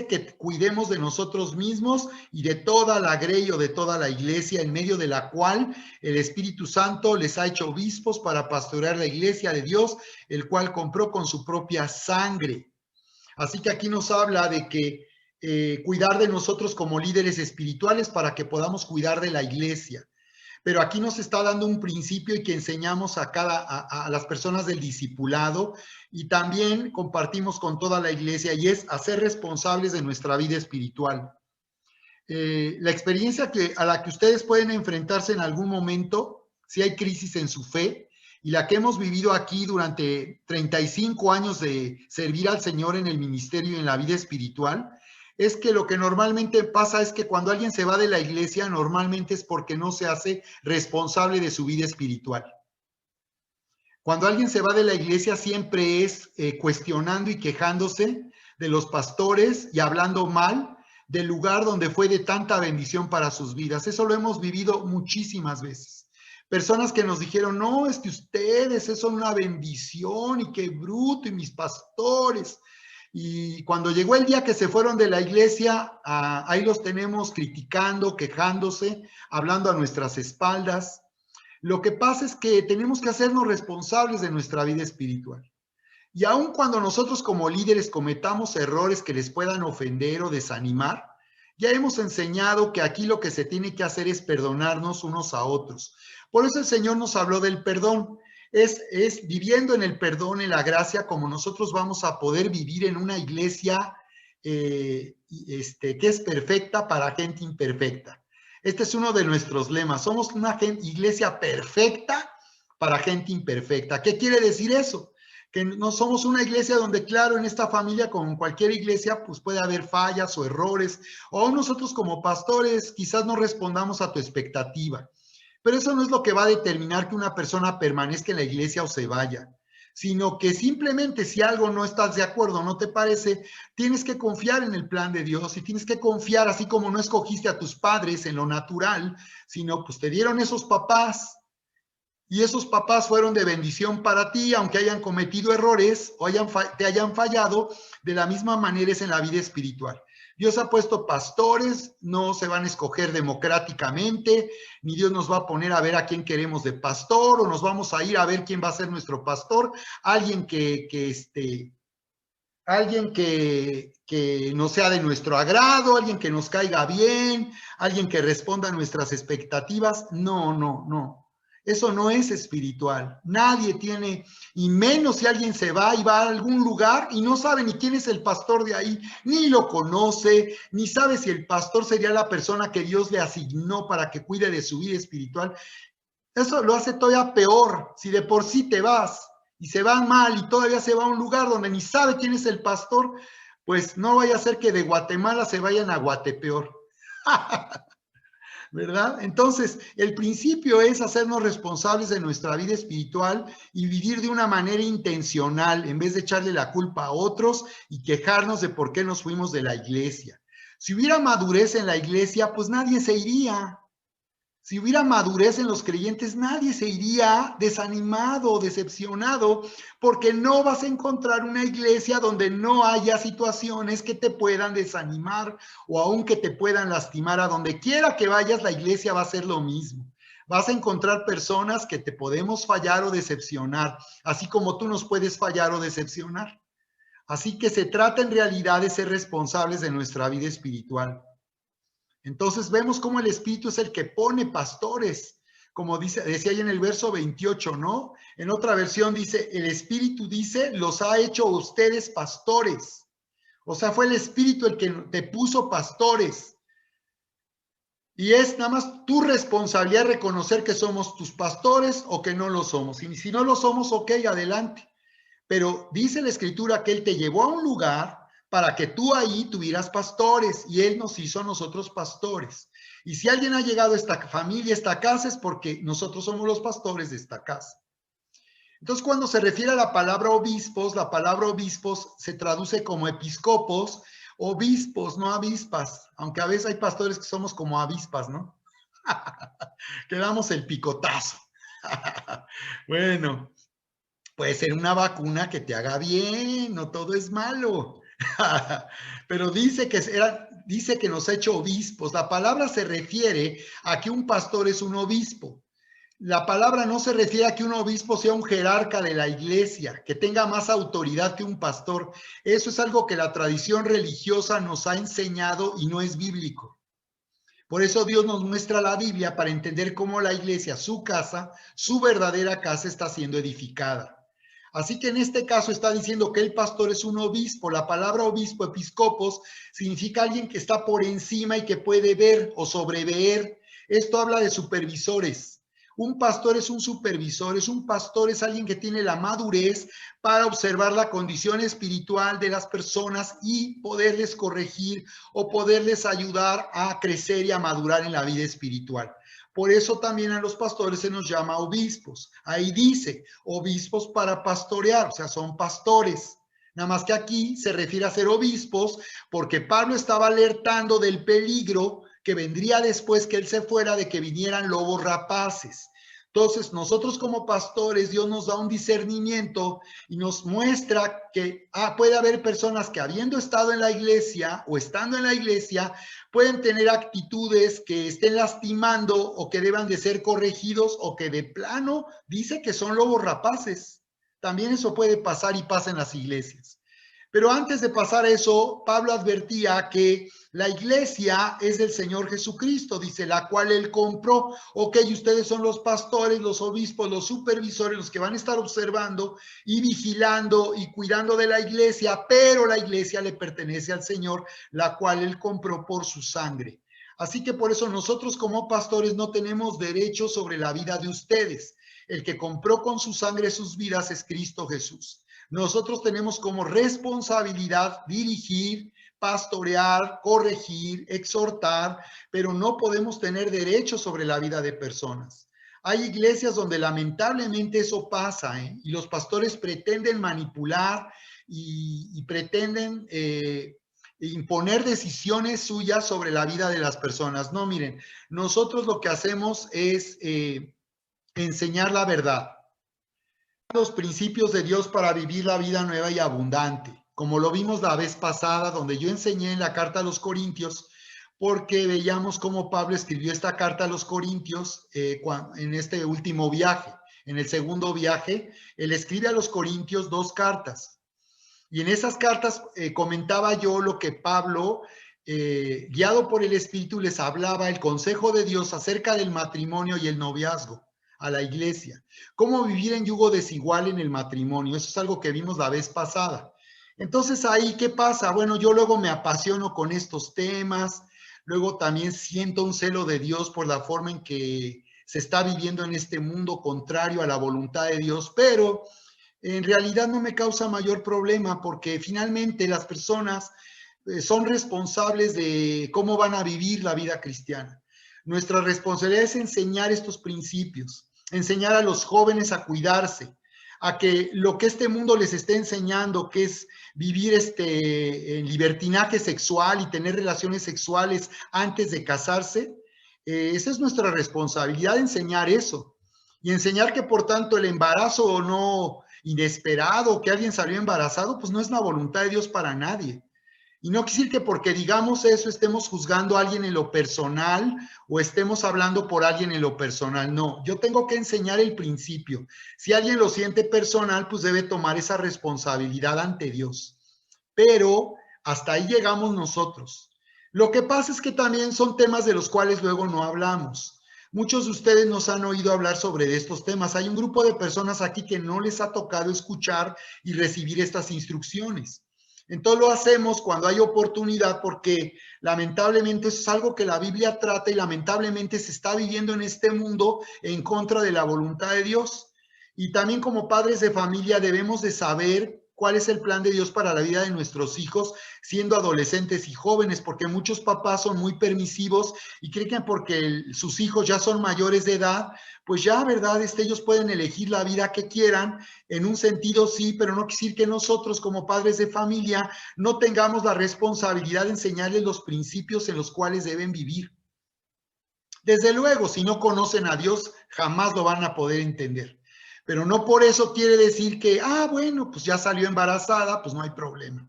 que cuidemos de nosotros mismos y de toda la grey o de toda la iglesia, en medio de la cual el Espíritu Santo les ha hecho obispos para pastorear la iglesia de Dios, el cual compró con su propia sangre. Así que aquí nos habla de que cuidar de nosotros como líderes espirituales para que podamos cuidar de la iglesia. Pero aquí nos está dando un principio y que enseñamos a las personas del discipulado y también compartimos con toda la iglesia, y es hacer responsables de nuestra vida espiritual. La experiencia a la que ustedes pueden enfrentarse en algún momento, si hay crisis en su fe, y la que hemos vivido aquí durante 35 años de servir al Señor en el ministerio y en la vida espiritual, es que lo que normalmente pasa es que cuando alguien se va de la iglesia, normalmente es porque no se hace responsable de su vida espiritual. Cuando alguien se va de la iglesia siempre es cuestionando y quejándose de los pastores y hablando mal del lugar donde fue de tanta bendición para sus vidas. Eso lo hemos vivido muchísimas veces. Personas que nos dijeron, no, es que ustedes son una bendición y qué bruto y mis pastores. Y cuando llegó el día que se fueron de la iglesia, ahí los tenemos criticando, quejándose, hablando a nuestras espaldas. Lo que pasa es que tenemos que hacernos responsables de nuestra vida espiritual. Y aun cuando nosotros como líderes cometamos errores que les puedan ofender o desanimar, ya hemos enseñado que aquí lo que se tiene que hacer es perdonarnos unos a otros. Por eso el Señor nos habló del perdón. Es viviendo en el perdón, en la gracia, como nosotros vamos a poder vivir en una iglesia que es perfecta para gente imperfecta. Este es uno de nuestros lemas. Somos una iglesia perfecta para gente imperfecta. ¿Qué quiere decir eso? Que no somos una iglesia donde, claro, en esta familia, como en cualquier iglesia, pues puede haber fallas o errores, o nosotros como pastores quizás no respondamos a tu expectativa. Pero eso no es lo que va a determinar que una persona permanezca en la iglesia o se vaya, sino que simplemente si algo no estás de acuerdo, no te parece, tienes que confiar en el plan de Dios y tienes que confiar, así como no escogiste a tus padres en lo natural, sino pues te dieron esos papás y esos papás fueron de bendición para ti, aunque hayan cometido errores o te hayan fallado, de la misma manera es en la vida espiritual. Dios ha puesto pastores, no se van a escoger democráticamente, ni Dios nos va a poner a ver a quién queremos de pastor, o nos vamos a ir a ver quién va a ser nuestro pastor, alguien que no sea de nuestro agrado, alguien que nos caiga bien, alguien que responda a nuestras expectativas. No. Eso no es espiritual. Nadie tiene, y menos si alguien se va y va a algún lugar y no sabe ni quién es el pastor de ahí, ni lo conoce, ni sabe si el pastor sería la persona que Dios le asignó para que cuide de su vida espiritual. Eso lo hace todavía peor. Si de por sí te vas y se van mal y todavía se va a un lugar donde ni sabe quién es el pastor, pues no vaya a ser que de Guatemala se vayan a Guatepeor. ¿Verdad? Entonces, el principio es hacernos responsables de nuestra vida espiritual y vivir de una manera intencional en vez de echarle la culpa a otros y quejarnos de por qué nos fuimos de la iglesia. Si hubiera madurez en la iglesia, pues nadie se iría. Si hubiera madurez en los creyentes, nadie se iría desanimado o decepcionado, porque no vas a encontrar una iglesia donde no haya situaciones que te puedan desanimar o aún que te puedan lastimar. A donde quiera que vayas, la iglesia va a ser lo mismo. Vas a encontrar personas que te podemos fallar o decepcionar, así como tú nos puedes fallar o decepcionar. Así que se trata en realidad de ser responsables de nuestra vida espiritual. Entonces vemos cómo el Espíritu es el que pone pastores, como decía ahí en el verso 28, ¿no? En otra versión dice, el Espíritu dice, los ha hecho ustedes pastores. O sea, fue el Espíritu el que te puso pastores. Y es nada más tu responsabilidad reconocer que somos tus pastores o que no lo somos. Y si no lo somos, ok, adelante. Pero dice la Escritura que Él te llevó a un lugar para que tú ahí tuvieras pastores y Él nos hizo a nosotros pastores. Y si alguien ha llegado a esta familia, a esta casa, es porque nosotros somos los pastores de esta casa. Entonces, cuando se refiere a la palabra obispos se traduce como episcopos, obispos, no avispas, aunque a veces hay pastores que somos como avispas, ¿no? Que damos el picotazo. Bueno, puede ser una vacuna que te haga bien, no todo es malo. Pero dice que nos ha hecho obispos. La palabra se refiere a que un pastor es un obispo. La palabra no se refiere a que un obispo sea un jerarca de la iglesia, que tenga más autoridad que un pastor. Eso es algo que la tradición religiosa nos ha enseñado y no es bíblico. Por eso Dios nos muestra la Biblia para entender cómo la iglesia, su casa, su verdadera casa está siendo edificada. Así que en este caso está diciendo que el pastor es un obispo. La palabra obispo, episcopos, significa alguien que está por encima y que puede ver o sobrever. Esto habla de supervisores. Un pastor es un supervisor, un pastor es alguien que tiene la madurez para observar la condición espiritual de las personas y poderles corregir o poderles ayudar a crecer y a madurar en la vida espiritual. Por eso también a los pastores se nos llama obispos. Ahí dice, obispos para pastorear, o sea, son pastores. Nada más que aquí se refiere a ser obispos porque Pablo estaba alertando del peligro que vendría después que él se fuera, de que vinieran lobos rapaces. Entonces, nosotros como pastores, Dios nos da un discernimiento y nos muestra que puede haber personas que habiendo estado en la iglesia o estando en la iglesia, pueden tener actitudes que estén lastimando o que deban de ser corregidos o que de plano dice que son lobos rapaces. También eso puede pasar y pasa en las iglesias. Pero antes de pasar eso, Pablo advertía que la iglesia es del Señor Jesucristo, dice, la cual Él compró. Ok, ustedes son los pastores, los obispos, los supervisores, los que van a estar observando y vigilando y cuidando de la iglesia, pero la iglesia le pertenece al Señor, la cual Él compró por su sangre. Así que por eso nosotros como pastores no tenemos derecho sobre la vida de ustedes. El que compró con su sangre sus vidas es Cristo Jesús. Nosotros tenemos como responsabilidad dirigir, pastorear, corregir, exhortar, pero no podemos tener derecho sobre la vida de personas. Hay iglesias donde lamentablemente eso pasa, y los pastores pretenden manipular y pretenden imponer decisiones suyas sobre la vida de las personas. No, miren, nosotros lo que hacemos es enseñar la verdad, los principios de Dios para vivir la vida nueva y abundante, como lo vimos la vez pasada, donde yo enseñé en la carta a los Corintios, porque veíamos cómo Pablo escribió esta carta a los Corintios en este último viaje. En el segundo viaje, él escribe a los Corintios 2 cartas. Y en esas cartas comentaba yo lo que Pablo, guiado por el Espíritu, les hablaba, el consejo de Dios acerca del matrimonio y el noviazgo a la iglesia. Cómo vivir en yugo desigual en el matrimonio. Eso es algo que vimos la vez pasada. Entonces ahí, ¿qué pasa? Bueno, yo luego me apasiono con estos temas. Luego también siento un celo de Dios por la forma en que se está viviendo en este mundo contrario a la voluntad de Dios. Pero en realidad no me causa mayor problema porque finalmente las personas son responsables de cómo van a vivir la vida cristiana. Nuestra responsabilidad es enseñar estos principios, enseñar a los jóvenes a cuidarse, a que lo que este mundo les esté enseñando, que es vivir en libertinaje sexual y tener relaciones sexuales antes de casarse, esa es nuestra responsabilidad, enseñar eso. Y enseñar que, por tanto, el embarazo o no inesperado, que alguien salió embarazado, pues no es la voluntad de Dios para nadie. Y no quiere decir que porque digamos eso estemos juzgando a alguien en lo personal o estemos hablando por alguien en lo personal. No, yo tengo que enseñar el principio. Si alguien lo siente personal, pues debe tomar esa responsabilidad ante Dios. Pero hasta ahí llegamos nosotros. Lo que pasa es que también son temas de los cuales luego no hablamos. Muchos de ustedes nos han oído hablar sobre estos temas. Hay un grupo de personas aquí que no les ha tocado escuchar y recibir estas instrucciones. Entonces lo hacemos cuando hay oportunidad porque lamentablemente eso es algo que la Biblia trata y lamentablemente se está viviendo en este mundo en contra de la voluntad de Dios. Y también como padres de familia debemos de saber cuál es el plan de Dios para la vida de nuestros hijos siendo adolescentes y jóvenes, porque muchos papás son muy permisivos y creen que porque sus hijos ya son mayores de edad, pues ya, ¿verdad? Ellos pueden elegir la vida que quieran, en un sentido sí, pero no quiere decir que nosotros como padres de familia no tengamos la responsabilidad de enseñarles los principios en los cuales deben vivir. Desde luego, si no conocen a Dios, jamás lo van a poder entender. Pero no por eso quiere decir que, bueno, pues ya salió embarazada, pues no hay problema.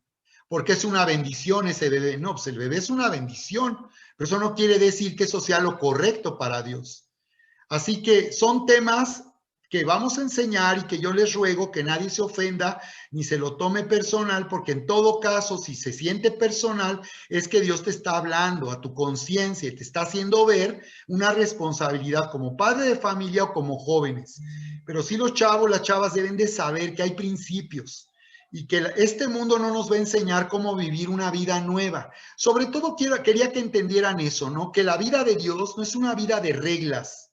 Porque es una bendición ese bebé. No, pues el bebé es una bendición, pero eso no quiere decir que eso sea lo correcto para Dios. Así que son temas que vamos a enseñar y que yo les ruego que nadie se ofenda ni se lo tome personal, porque en todo caso, si se siente personal, es que Dios te está hablando a tu conciencia y te está haciendo ver una responsabilidad como padre de familia o como jóvenes. Pero sí los chavos, las chavas deben de saber que hay principios y que este mundo no nos va a enseñar cómo vivir una vida nueva. Sobre todo quería que entendieran eso, ¿no? Que la vida de Dios no es una vida de reglas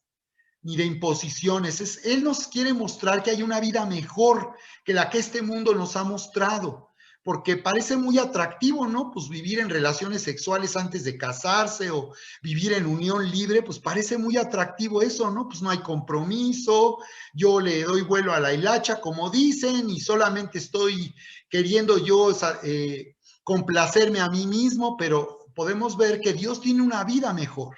ni de imposiciones. Él nos quiere mostrar que hay una vida mejor que la que este mundo nos ha mostrado, porque parece muy atractivo, ¿no? Pues vivir en relaciones sexuales antes de casarse o vivir en unión libre, pues parece muy atractivo eso, ¿no? Pues no hay compromiso, yo le doy vuelo a la hilacha, como dicen, y solamente estoy queriendo yo complacerme a mí mismo, pero podemos ver que Dios tiene una vida mejor.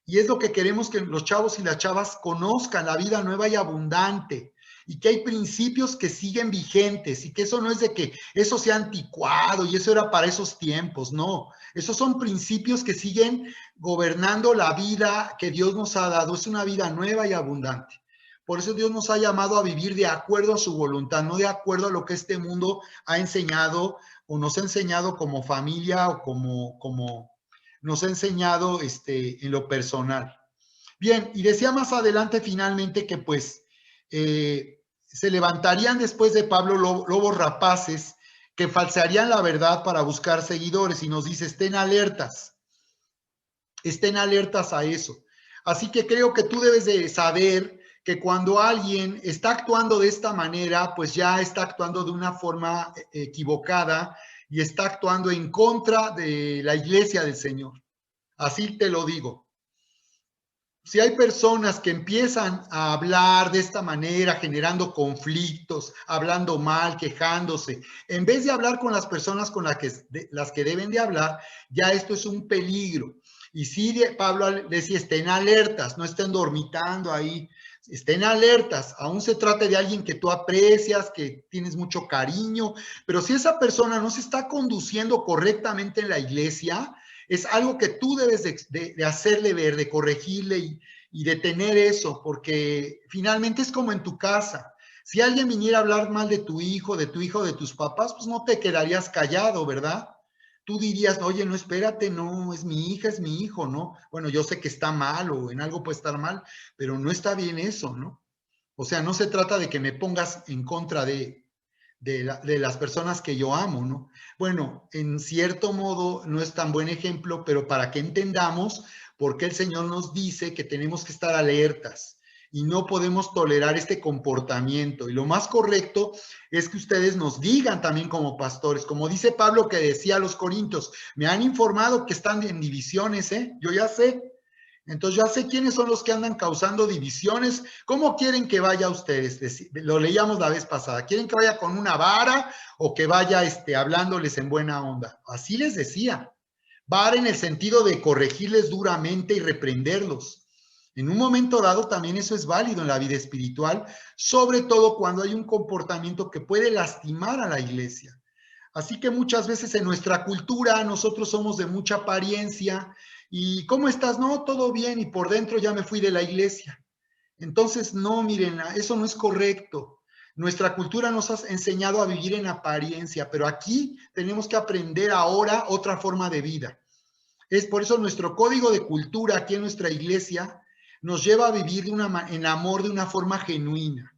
Y es lo que queremos que los chavos y las chavas conozcan, la vida nueva y abundante, y que hay principios que siguen vigentes, y que eso no es de que eso sea anticuado y eso era para esos tiempos, no. Esos son principios que siguen gobernando la vida que Dios nos ha dado, es una vida nueva y abundante. Por eso Dios nos ha llamado a vivir de acuerdo a su voluntad, no de acuerdo a lo que este mundo ha enseñado o nos ha enseñado como familia o como nos ha enseñado en lo personal. Bien, y decía más adelante finalmente que pues se levantarían después de Pablo lobos rapaces que falsearían la verdad para buscar seguidores, y nos dice, estén alertas a eso. Así que creo que tú debes de saber que cuando alguien está actuando de esta manera, pues ya está actuando de una forma equivocada y está actuando en contra de la iglesia del Señor. Así te lo digo. Si hay personas que empiezan a hablar de esta manera, generando conflictos, hablando mal, quejándose, en vez de hablar con las personas con las que deben de hablar, ya esto es un peligro. Y sí, Pablo decía, estén alertas, no estén dormitando ahí, estén alertas, aún se trata de alguien que tú aprecias, que tienes mucho cariño, pero si esa persona no se está conduciendo correctamente en la iglesia, es algo que tú debes de hacerle ver, de corregirle y detener eso, porque finalmente es como en tu casa. Si alguien viniera a hablar mal de tu hijo, de tus papás, pues no te quedarías callado, ¿verdad? Tú dirías, oye, no, espérate, no, es mi hija, es mi hijo, ¿no? Bueno, yo sé que está mal o en algo puede estar mal, pero no está bien eso, ¿no? O sea, no se trata de que me pongas en contra de las personas que yo amo, ¿no? Bueno, en cierto modo no es tan buen ejemplo, pero para que entendamos por qué el Señor nos dice que tenemos que estar alertas y no podemos tolerar este comportamiento. Y lo más correcto es que ustedes nos digan también como pastores, como dice Pablo que decía a los corintios, me han informado que están en divisiones, yo ya sé. Entonces ya sé quiénes son los que andan causando divisiones. ¿Cómo quieren que vaya ustedes? Lo leíamos la vez pasada. ¿Quieren que vaya con una vara o que vaya hablándoles en buena onda? Así les decía. Vara en el sentido de corregirles duramente y reprenderlos. En un momento dado también eso es válido en la vida espiritual, sobre todo cuando hay un comportamiento que puede lastimar a la iglesia. Así que muchas veces en nuestra cultura nosotros somos de mucha apariencia y ¿cómo estás? No, todo bien y por dentro ya me fui de la iglesia. Entonces, no, miren, eso no es correcto. Nuestra cultura nos ha enseñado a vivir en apariencia, pero aquí tenemos que aprender ahora otra forma de vida. Es por eso nuestro código de cultura aquí en nuestra iglesia nos lleva a vivir en amor de una forma genuina.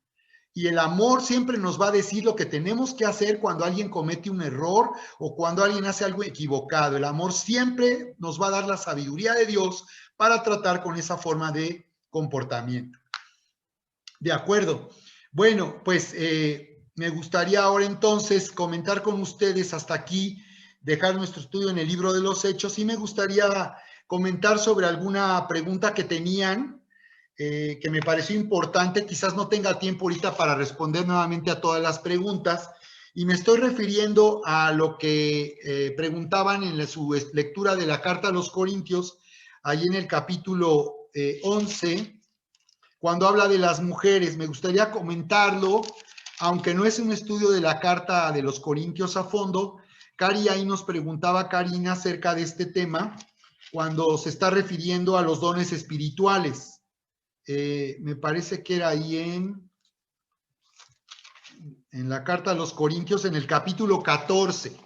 Y el amor siempre nos va a decir lo que tenemos que hacer cuando alguien comete un error o cuando alguien hace algo equivocado. El amor siempre nos va a dar la sabiduría de Dios para tratar con esa forma de comportamiento. De acuerdo. Bueno, pues me gustaría ahora entonces comentar con ustedes hasta aquí, dejar nuestro estudio en el libro de los Hechos, y me gustaría comentar sobre alguna pregunta que tenían, que me pareció importante. Quizás no tenga tiempo ahorita para responder nuevamente a todas las preguntas, y me estoy refiriendo a lo que preguntaban en su lectura de la carta a los Corintios, ahí en el capítulo 11, cuando habla de las mujeres. Me gustaría comentarlo, aunque no es un estudio de la carta de los Corintios a fondo. Cari ahí nos preguntaba, Karina, acerca de este tema, cuando se está refiriendo a los dones espirituales. Me parece que era ahí en la carta a los Corintios, en el capítulo 14.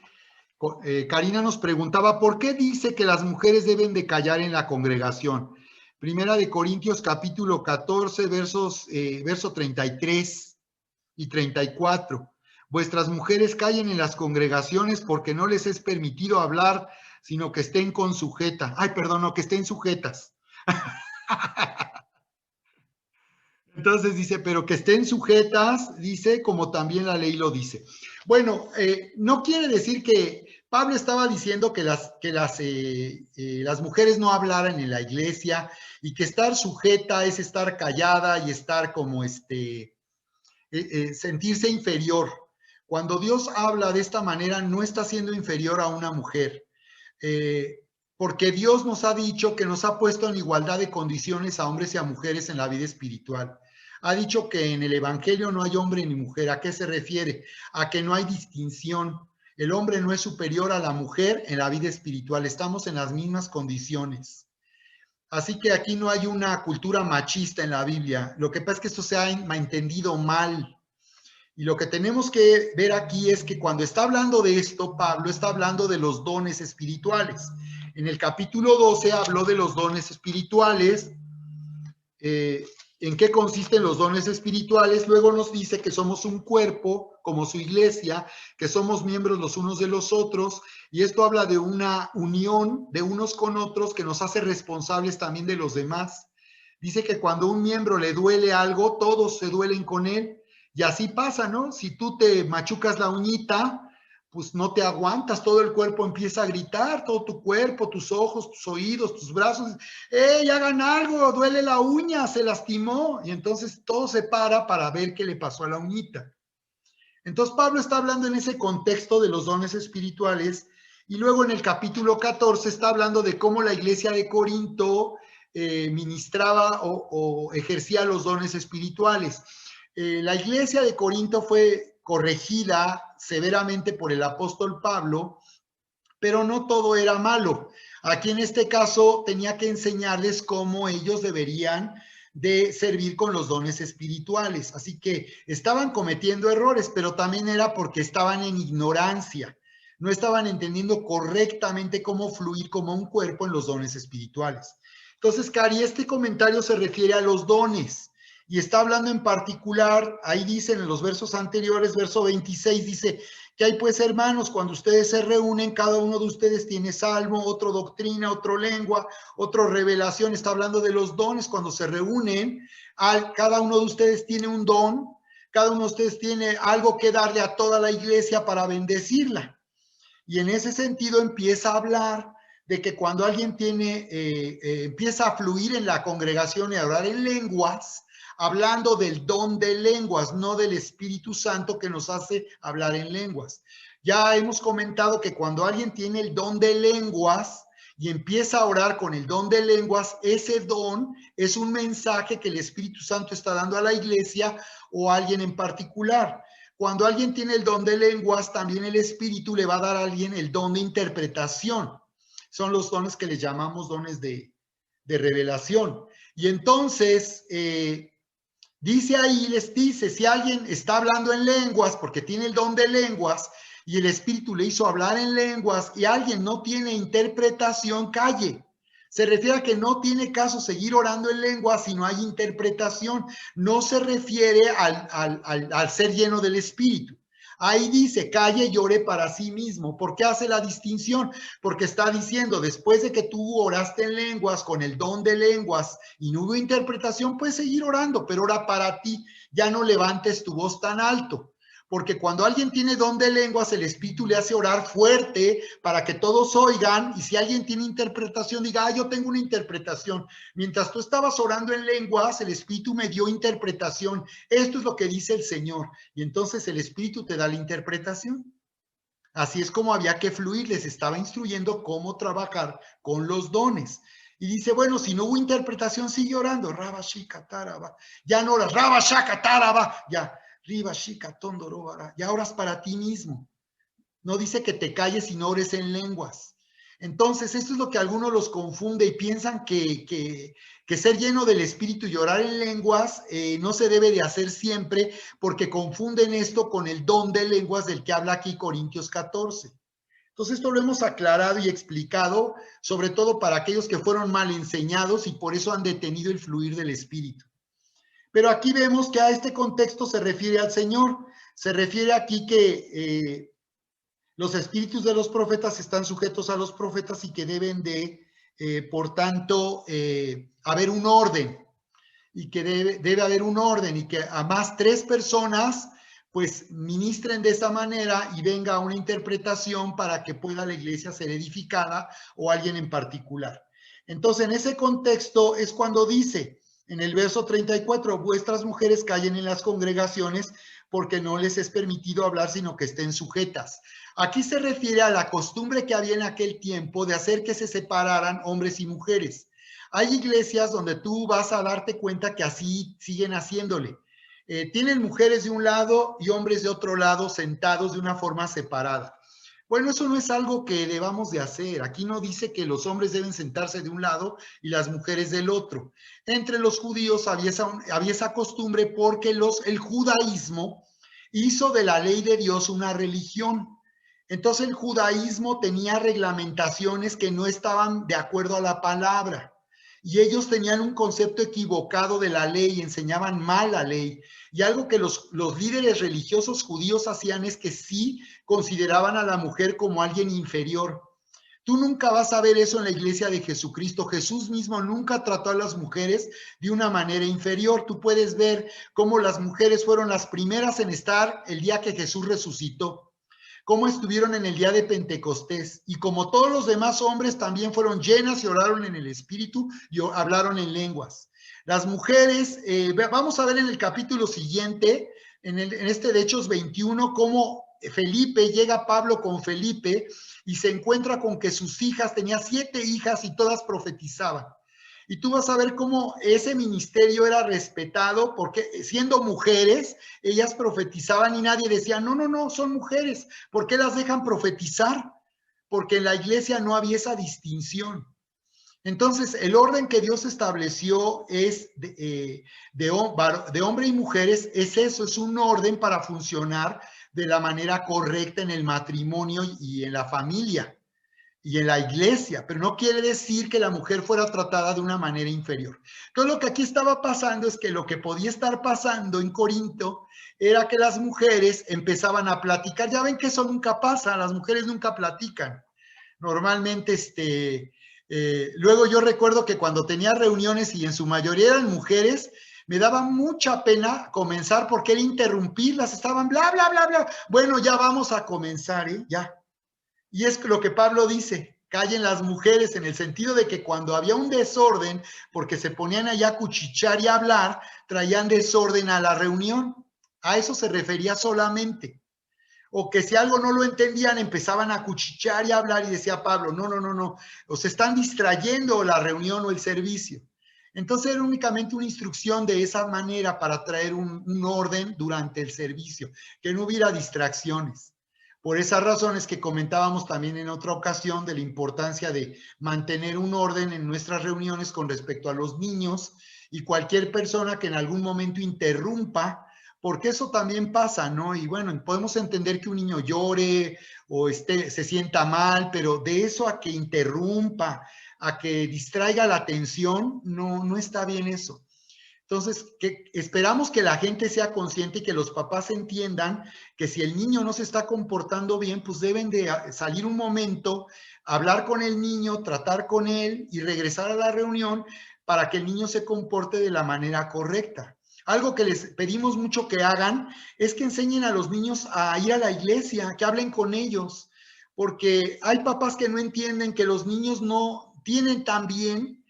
Karina nos preguntaba, ¿por qué dice que las mujeres deben de callar en la congregación? Primera de Corintios, capítulo 14, verso 33 y 34. Vuestras mujeres callen en las congregaciones porque no les es permitido hablar, sino que estén que estén sujetas. Entonces dice, pero que estén sujetas, dice, como también la ley lo dice. Bueno, no quiere decir que Pablo estaba diciendo que las mujeres no hablaran en la iglesia y que estar sujeta es estar callada y estar como sentirse inferior. Cuando Dios habla de esta manera, no está siendo inferior a una mujer. Porque Dios nos ha dicho que nos ha puesto en igualdad de condiciones a hombres y a mujeres en la vida espiritual. Ha dicho que en el evangelio no hay hombre ni mujer. ¿A qué se refiere? A que no hay distinción. El hombre no es superior a la mujer en la vida espiritual. Estamos en las mismas condiciones. Así que aquí no hay una cultura machista en la Biblia. Lo que pasa es que esto se ha entendido mal. Y lo que tenemos que ver aquí es que cuando está hablando de esto, Pablo está hablando de los dones espirituales. En el capítulo 12 habló de los dones espirituales, en qué consisten los dones espirituales. Luego nos dice que somos un cuerpo, como su iglesia, que somos miembros los unos de los otros, y esto habla de una unión de unos con otros que nos hace responsables también de los demás. Dice que cuando a un miembro le duele algo, todos se duelen con él, y así pasa, ¿no? Si tú te machucas la uñita, pues no te aguantas, todo el cuerpo empieza a gritar, todo tu cuerpo, tus ojos, tus oídos, tus brazos, ¡ey, hagan algo! Duele la uña, se lastimó. Y entonces todo se para ver qué le pasó a la uñita. Entonces Pablo está hablando en ese contexto de los dones espirituales, y luego en el capítulo 14 está hablando de cómo la iglesia de Corinto ministraba o ejercía los dones espirituales. La iglesia de Corinto fue corregida severamente por el apóstol Pablo, pero no todo era malo. Aquí en este caso tenía que enseñarles cómo ellos deberían de servir con los dones espirituales. Así que estaban cometiendo errores, pero también era porque estaban en ignorancia. No estaban entendiendo correctamente cómo fluir como un cuerpo en los dones espirituales. Entonces, Cari, este comentario se refiere a los dones. Y está hablando en particular, ahí dicen en los versos anteriores, verso 26, dice ¿Qué hay pues, hermanos? Cuando ustedes se reúnen, cada uno de ustedes tiene salmo, otro doctrina, otro lengua, otro revelación. Está hablando de los dones. Cuando se reúnen, cada uno de ustedes tiene un don, cada uno de ustedes tiene algo que darle a toda la iglesia para bendecirla. Y en ese sentido empieza a hablar de que cuando alguien empieza a fluir en la congregación y a hablar en lenguas, hablando del don de lenguas, no del Espíritu Santo que nos hace hablar en lenguas. Ya hemos comentado que cuando alguien tiene el don de lenguas y empieza a orar con el don de lenguas, ese don es un mensaje que el Espíritu Santo está dando a la iglesia o a alguien en particular. Cuando alguien tiene el don de lenguas, también el Espíritu le va a dar a alguien el don de interpretación. Son los dones que le llamamos dones de revelación. Y entonces, dice ahí, les dice, si alguien está hablando en lenguas porque tiene el don de lenguas y el Espíritu le hizo hablar en lenguas y alguien no tiene interpretación, calle. Se refiere a que no tiene caso seguir orando en lenguas si no hay interpretación. No se refiere al ser lleno del Espíritu. Ahí dice, calle y ore para sí mismo. ¿Por qué hace la distinción? Porque está diciendo, después de que tú oraste en lenguas, con el don de lenguas, y no hubo interpretación, puedes seguir orando, pero ora para ti. Ya no levantes tu voz tan alto. Porque cuando alguien tiene don de lenguas, el Espíritu le hace orar fuerte para que todos oigan, y si alguien tiene interpretación, diga, yo tengo una interpretación. Mientras tú estabas orando en lenguas, el Espíritu me dio interpretación. Esto es lo que dice el Señor. Y entonces el Espíritu te da la interpretación. Así es como había que fluir, les estaba instruyendo cómo trabajar con los dones. Y dice, bueno, si no hubo interpretación, sigue orando. Rabba Shika Taraba. Ya no oras, Rabba Shaka Taraba. Ya. Ya oras para ti mismo. No dice que te calles y no ores en lenguas. Entonces, esto es lo que algunos los confunde y piensan que ser lleno del Espíritu y orar en lenguas no se debe de hacer siempre, porque confunden esto con el don de lenguas del que habla aquí Corintios 14. Entonces, esto lo hemos aclarado y explicado, sobre todo para aquellos que fueron mal enseñados y por eso han detenido el fluir del Espíritu. Pero aquí vemos que a este contexto se refiere al Señor. Se refiere aquí que los espíritus de los profetas están sujetos a los profetas y que deben de, por tanto, haber un orden. Y que debe haber un orden y que a más 3 personas pues ministren de esa manera y venga una interpretación para que pueda la iglesia ser edificada o alguien en particular. Entonces, en ese contexto es cuando dice, en el verso 34, vuestras mujeres callen en las congregaciones porque no les es permitido hablar, sino que estén sujetas. Aquí se refiere a la costumbre que había en aquel tiempo de hacer que se separaran hombres y mujeres. Hay iglesias donde tú vas a darte cuenta que así siguen haciéndole. Tienen mujeres de un lado y hombres de otro lado sentados de una forma separada. Bueno, eso no es algo que debamos de hacer. Aquí no dice que los hombres deben sentarse de un lado y las mujeres del otro. Entre los judíos había esa costumbre porque el judaísmo hizo de la ley de Dios una religión. Entonces el judaísmo tenía reglamentaciones que no estaban de acuerdo a la palabra. Y ellos tenían un concepto equivocado de la ley, enseñaban mal la ley. Y algo que los líderes religiosos judíos hacían es que sí consideraban a la mujer como alguien inferior. Tú nunca vas a ver eso en la iglesia de Jesucristo. Jesús mismo nunca trató a las mujeres de una manera inferior. Tú puedes ver cómo las mujeres fueron las primeras en estar el día que Jesús resucitó, cómo estuvieron en el día de Pentecostés, y como todos los demás hombres también fueron llenas y oraron en el Espíritu y hablaron en lenguas. Las mujeres, vamos a ver en el capítulo siguiente, en este de Hechos 21, cómo Felipe, llega Pablo con Felipe y se encuentra con que sus hijas, tenía 7 hijas y todas profetizaban. Y tú vas a ver cómo ese ministerio era respetado porque siendo mujeres, ellas profetizaban y nadie decía, no, son mujeres. ¿Por qué las dejan profetizar? Porque en la iglesia no había esa distinción. Entonces, el orden que Dios estableció es de hombre y mujeres, es eso, es un orden para funcionar de la manera correcta en el matrimonio y en la familia. y en la iglesia, pero no quiere decir que la mujer fuera tratada de una manera inferior. Entonces lo que aquí estaba pasando es que lo que podía estar pasando en Corinto era que las mujeres empezaban a platicar. Ya ven que eso nunca pasa, las mujeres nunca platican. Normalmente, luego yo recuerdo que cuando tenía reuniones y en su mayoría eran mujeres, me daba mucha pena comenzar porque era interrumpirlas, estaban bla, bla, bla, bla. Bueno, ya vamos a comenzar, ya. Y es lo que Pablo dice, callen las mujeres, en el sentido de que cuando había un desorden, porque se ponían allá a cuchichear y a hablar, traían desorden a la reunión. A eso se refería solamente. O que si algo no lo entendían, empezaban a cuchichear y a hablar, y decía Pablo, no, no, no, no, o se están distrayendo la reunión o el servicio. Entonces era únicamente una instrucción de esa manera para traer un orden durante el servicio, que no hubiera distracciones. Por esas razones que comentábamos también en otra ocasión de la importancia de mantener un orden en nuestras reuniones con respecto a los niños y cualquier persona que en algún momento interrumpa, porque eso también pasa, ¿no? Y bueno, podemos entender que un niño llore o se sienta mal, pero de eso a que interrumpa, a que distraiga la atención, no está bien eso. Entonces, esperamos que la gente sea consciente y que los papás entiendan que si el niño no se está comportando bien, pues deben de salir un momento, hablar con el niño, tratar con él y regresar a la reunión para que el niño se comporte de la manera correcta. Algo que les pedimos mucho que hagan es que enseñen a los niños a ir a la iglesia, que hablen con ellos, porque hay papás que no entienden que los niños no tienen también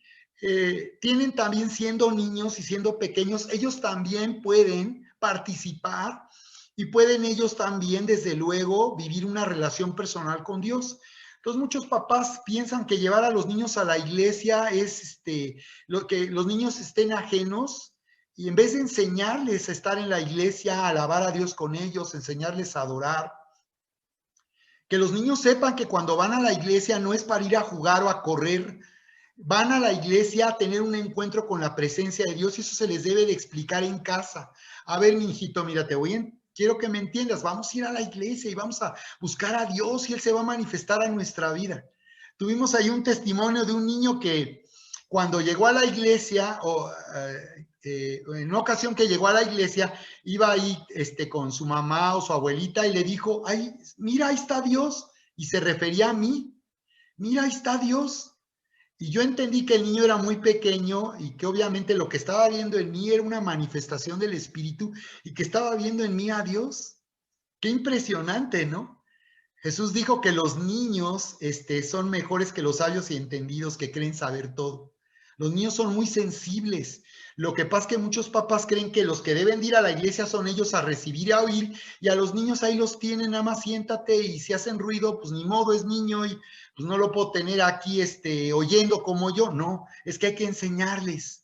siendo niños y siendo pequeños, ellos también pueden participar y pueden ellos también, desde luego, vivir una relación personal con Dios. Entonces, muchos papás piensan que llevar a los niños a la iglesia es lo que los niños estén ajenos, y en vez de enseñarles a estar en la iglesia, a alabar a Dios con ellos, enseñarles a adorar, que los niños sepan que cuando van a la iglesia no es para ir a jugar o a correr, van a la iglesia a tener un encuentro con la presencia de Dios, y eso se les debe de explicar en casa. A ver, mi hijito, mira, quiero que me entiendas, vamos a ir a la iglesia y vamos a buscar a Dios y Él se va a manifestar en nuestra vida. Tuvimos ahí un testimonio de un niño que cuando llegó a la iglesia, en una ocasión que llegó a la iglesia, iba ahí con su mamá o su abuelita y le dijo, ay, mira, ahí está Dios, y se refería a mí, mira, ahí está Dios. Y yo entendí que el niño era muy pequeño y que obviamente lo que estaba viendo en mí era una manifestación del Espíritu y que estaba viendo en mí a Dios. Qué impresionante, ¿no? Jesús dijo que los niños son mejores que los sabios y entendidos que creen saber todo. Los niños son muy sensibles. Lo que pasa es que muchos papás creen que los que deben ir a la iglesia son ellos a recibir y a oír, y a los niños ahí los tienen, nada más siéntate, y si hacen ruido, pues ni modo, es niño y pues no lo puedo tener aquí oyendo como yo. No, es que hay que enseñarles.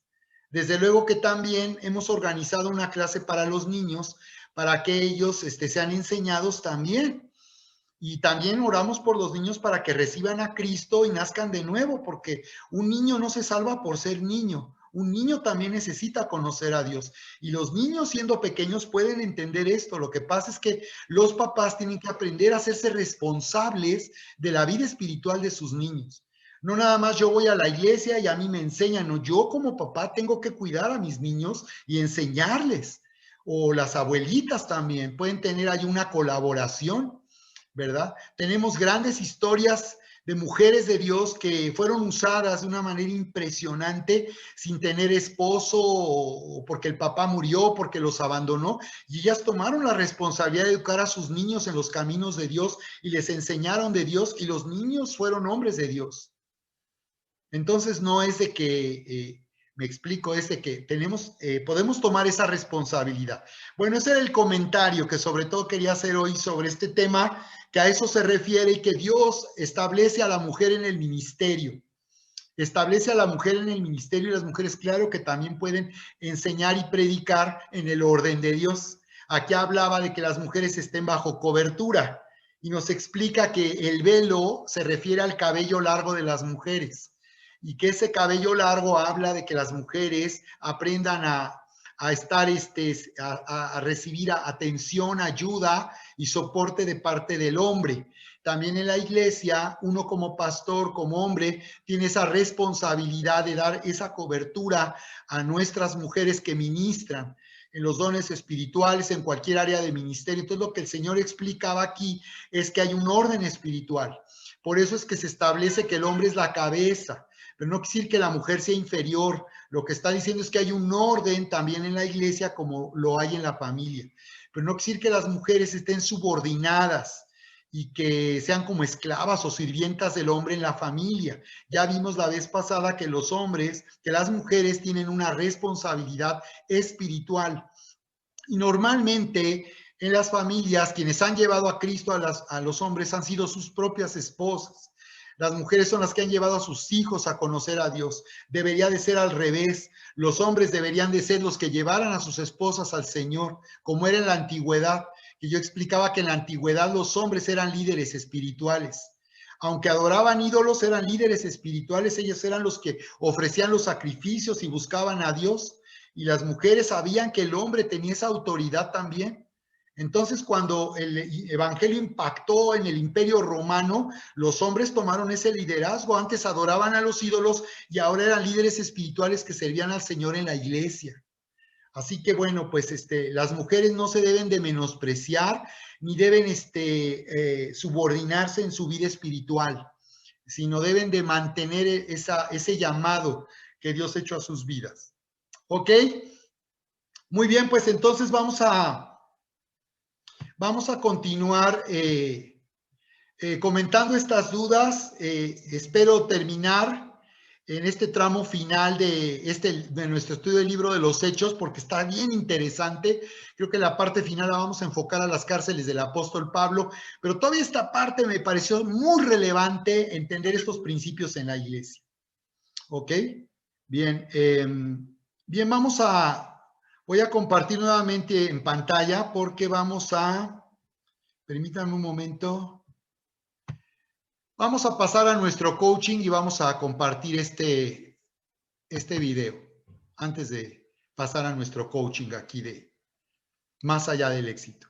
Desde luego que también hemos organizado una clase para los niños, para que ellos sean enseñados también. Y también oramos por los niños para que reciban a Cristo y nazcan de nuevo, porque un niño no se salva por ser niño. Un niño también necesita conocer a Dios. Y los niños, siendo pequeños, pueden entender esto. Lo que pasa es que los papás tienen que aprender a hacerse responsables de la vida espiritual de sus niños. No nada más yo voy a la iglesia y a mí me enseñan. No, yo como papá tengo que cuidar a mis niños y enseñarles. O las abuelitas también pueden tener ahí una colaboración, ¿verdad? Tenemos grandes historias de mujeres de Dios que fueron usadas de una manera impresionante sin tener esposo, o porque el papá murió, porque los abandonó, y ellas tomaron la responsabilidad de educar a sus niños en los caminos de Dios y les enseñaron de Dios, y los niños fueron hombres de Dios. Entonces no es de que, me explico, es de que podemos tomar esa responsabilidad. Bueno, ese era el comentario que sobre todo quería hacer hoy sobre este tema, que a eso se refiere, y que Dios establece a la mujer en el ministerio. Establece a la mujer en el ministerio, y las mujeres, claro, que también pueden enseñar y predicar en el orden de Dios. Aquí hablaba de que las mujeres estén bajo cobertura, y nos explica que el velo se refiere al cabello largo de las mujeres, y que ese cabello largo habla de que las mujeres aprendan a a estar, a recibir atención, ayuda y soporte de parte del hombre. También en la iglesia, uno como pastor, como hombre, tiene esa responsabilidad de dar esa cobertura a nuestras mujeres que ministran en los dones espirituales, en cualquier área de ministerio. Entonces, lo que el Señor explicaba aquí es que hay un orden espiritual. Por eso es que se establece que el hombre es la cabeza, pero no quiere decir que la mujer sea inferior. Lo que está diciendo es que hay un orden también en la iglesia como lo hay en la familia. Pero no quiere decir que las mujeres estén subordinadas y que sean como esclavas o sirvientas del hombre en la familia. Ya vimos la vez pasada que los hombres, que las mujeres tienen una responsabilidad espiritual. Y normalmente en las familias, quienes han llevado a Cristo a los hombres han sido sus propias esposas. Las mujeres son las que han llevado a sus hijos a conocer a Dios. Debería de ser al revés. Los hombres deberían de ser los que llevaran a sus esposas al Señor, como era en la antigüedad. Que yo explicaba que en la antigüedad los hombres eran líderes espirituales. Aunque adoraban ídolos, eran líderes espirituales. Ellos eran los que ofrecían los sacrificios y buscaban a Dios. Y las mujeres sabían que el hombre tenía esa autoridad también. Entonces, cuando el evangelio impactó en el Imperio Romano, los hombres tomaron ese liderazgo. Antes adoraban a los ídolos y ahora eran líderes espirituales que servían al Señor en la iglesia. Así que bueno, pues las mujeres no se deben de menospreciar ni deben subordinarse en su vida espiritual, sino deben de mantener ese llamado que Dios ha hecho a sus vidas. ¿Ok? Muy bien, pues entonces vamos a continuar comentando estas dudas. Espero terminar en este tramo final de nuestro estudio del libro de los Hechos, porque está bien interesante. Creo que la parte final la vamos a enfocar a las cárceles del apóstol Pablo, pero todavía esta parte me pareció muy relevante entender estos principios en la iglesia. ¿Ok? Bien, bien, voy a compartir nuevamente en pantalla porque permítanme un momento. Vamos a pasar a nuestro coaching y vamos a compartir este video antes de pasar a nuestro coaching aquí de Más allá del éxito.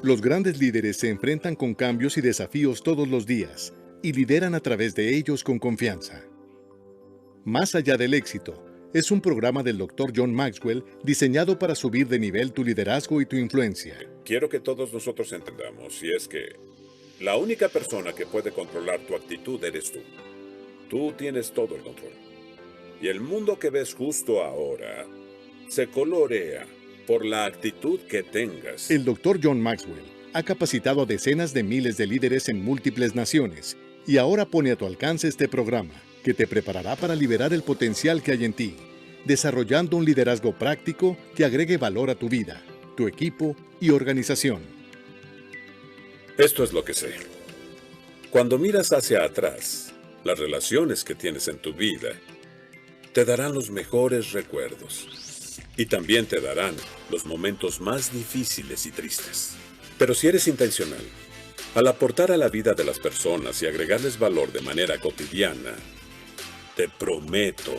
Los grandes líderes se enfrentan con cambios y desafíos todos los días y lideran a través de ellos con confianza. Más allá del éxito es un programa del Dr. John Maxwell diseñado para subir de nivel tu liderazgo y tu influencia. Quiero que todos nosotros entendamos, y es que la única persona que puede controlar tu actitud eres tú. Tú tienes todo el control. Y el mundo que ves justo ahora se colorea por la actitud que tengas. El Dr. John Maxwell ha capacitado a decenas de miles de líderes en múltiples naciones y ahora pone a tu alcance este programa que te preparará para liberar el potencial que hay en ti, desarrollando un liderazgo práctico que agregue valor a tu vida, tu equipo y organización. Esto es lo que sé. Cuando miras hacia atrás, las relaciones que tienes en tu vida te darán los mejores recuerdos. Y también te darán los momentos más difíciles y tristes. Pero si eres intencional, al aportar a la vida de las personas y agregarles valor de manera cotidiana, te prometo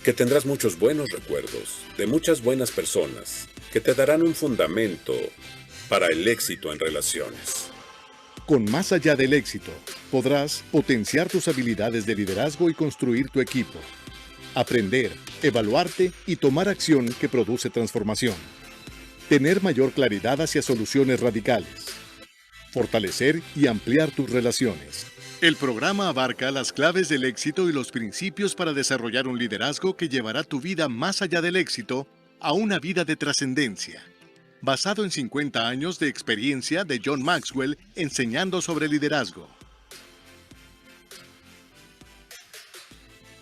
que tendrás muchos buenos recuerdos de muchas buenas personas que te darán un fundamento para el éxito en relaciones. Con Más allá del éxito, Podrás potenciar tus habilidades de liderazgo y construir tu equipo. Aprender, evaluarte y tomar acción que produce transformación. Tener mayor claridad hacia soluciones radicales. Fortalecer y ampliar tus relaciones. El programa abarca las claves del éxito y los principios para desarrollar un liderazgo que llevará tu vida más allá del éxito a una vida de trascendencia. Basado en 50 años de experiencia de John Maxwell enseñando sobre liderazgo.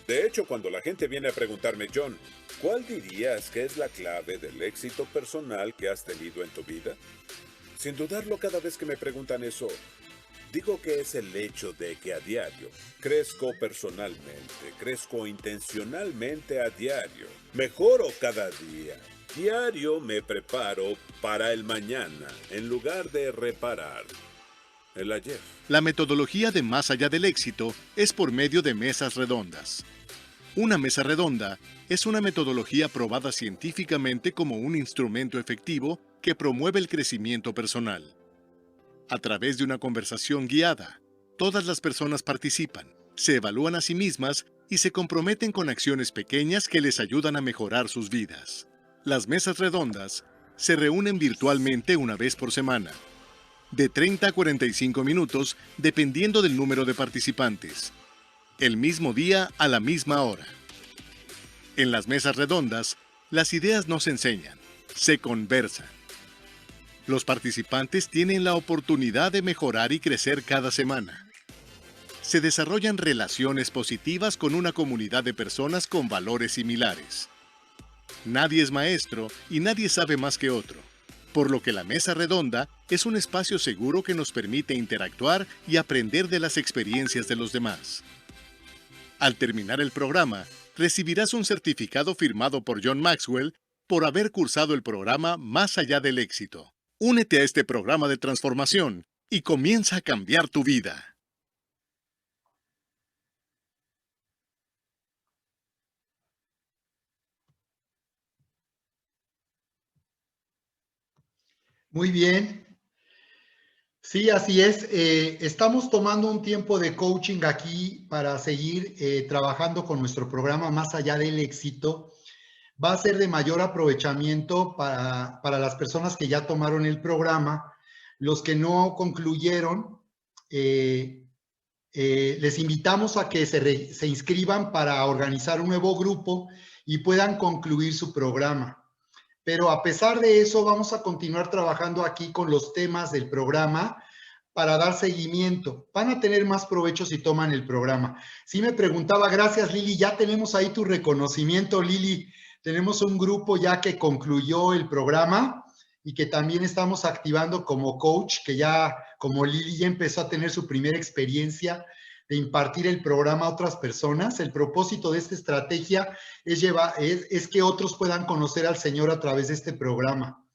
De hecho, cuando la gente viene a preguntarme, John, ¿cuál dirías que es la clave del éxito personal que has tenido en tu vida? Sin dudarlo, cada vez que me preguntan eso, digo que es el hecho de que a diario crezco personalmente, crezco intencionalmente a diario, mejoro cada día. Diario me preparo para el mañana en lugar de reparar el ayer. La metodología de Más allá del éxito es por medio de mesas redondas. Una mesa redonda es una metodología probada científicamente como un instrumento efectivo que promueve el crecimiento personal. A través de una conversación guiada, todas las personas participan, se evalúan a sí mismas y se comprometen con acciones pequeñas que les ayudan a mejorar sus vidas. Las mesas redondas se reúnen virtualmente una vez por semana, de 30 a 45 minutos dependiendo del número de participantes. El mismo día a la misma hora. En las mesas redondas, las ideas no se enseñan, se conversan. Los participantes tienen la oportunidad de mejorar y crecer cada semana. Se desarrollan relaciones positivas con una comunidad de personas con valores similares. Nadie es maestro y nadie sabe más que otro, por lo que la mesa redonda es un espacio seguro que nos permite interactuar y aprender de las experiencias de los demás. Al terminar el programa, recibirás un certificado firmado por John Maxwell por haber cursado el programa Más allá del éxito. Únete a este programa de transformación y comienza a cambiar tu vida. Muy bien. Sí, así es. Estamos tomando un tiempo de coaching aquí para seguir trabajando con nuestro programa Más allá del éxito. Va a ser de mayor aprovechamiento para las personas que ya tomaron el programa. Los que no concluyeron, les invitamos a que se inscriban para organizar un nuevo grupo y puedan concluir su programa. Pero a pesar de eso, vamos a continuar trabajando aquí con los temas del programa para dar seguimiento. Van a tener más provecho si toman el programa. Sí me preguntaba, gracias Lili, ya tenemos ahí tu reconocimiento, Lili. Tenemos un grupo ya que concluyó el programa y que también estamos activando como coach, que ya, como Lili ya empezó a tener su primera experiencia de impartir el programa a otras personas. El propósito de esta estrategia es que otros puedan conocer al Señor a través de este programa.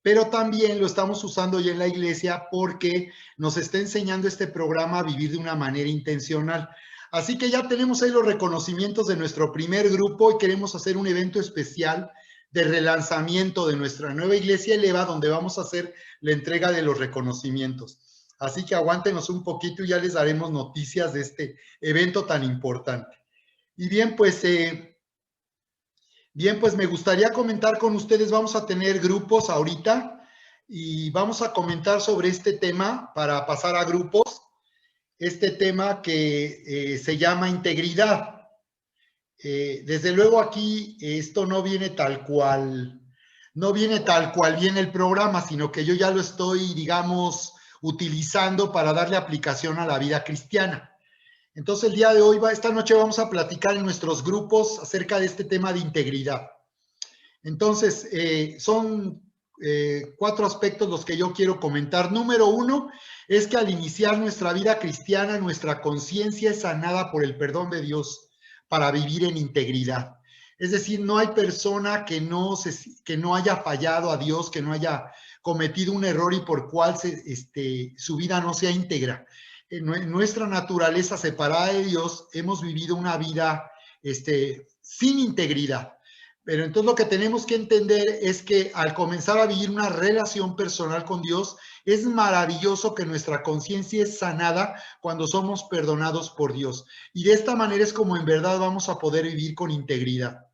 Pero también lo estamos usando ya en la iglesia porque nos está enseñando este programa a vivir de una manera intencional. Así que ya tenemos ahí los reconocimientos de nuestro primer grupo y queremos hacer un evento especial de relanzamiento de nuestra nueva iglesia Eleva, donde vamos a hacer la entrega de los reconocimientos. Así que aguántenos un poquito y ya les daremos noticias de este evento tan importante. Y bien, pues me gustaría comentar con ustedes, vamos a tener grupos ahorita y vamos a comentar sobre este tema para pasar a grupos, este tema que se llama integridad. Desde luego aquí esto no viene tal cual viene el programa, sino que yo ya lo estoy, digamos, utilizando para darle aplicación a la vida cristiana. Entonces el día de hoy, esta noche vamos a platicar en nuestros grupos acerca de este tema de integridad. Entonces, son 4 aspectos los que yo quiero comentar. Número 1 es que al iniciar nuestra vida cristiana, nuestra conciencia es sanada por el perdón de Dios para vivir en integridad. Es decir, no hay persona que no haya fallado a Dios, que no haya cometido un error y por cual su vida no sea íntegra. En nuestra naturaleza separada de Dios, hemos vivido una vida sin integridad. Pero entonces lo que tenemos que entender es que al comenzar a vivir una relación personal con Dios, es maravilloso que nuestra conciencia es sanada cuando somos perdonados por Dios. Y de esta manera es como en verdad vamos a poder vivir con integridad.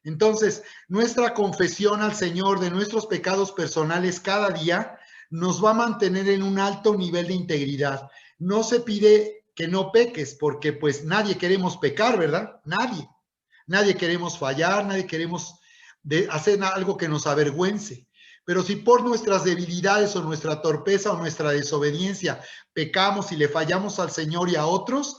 Entonces, nuestra confesión al Señor de nuestros pecados personales cada día nos va a mantener en un alto nivel de integridad. No se pide que no peques, porque pues nadie queremos pecar, ¿verdad? Nadie. Nadie queremos fallar, nadie queremos hacer algo que nos avergüence. Pero si por nuestras debilidades o nuestra torpeza o nuestra desobediencia pecamos y le fallamos al Señor y a otros,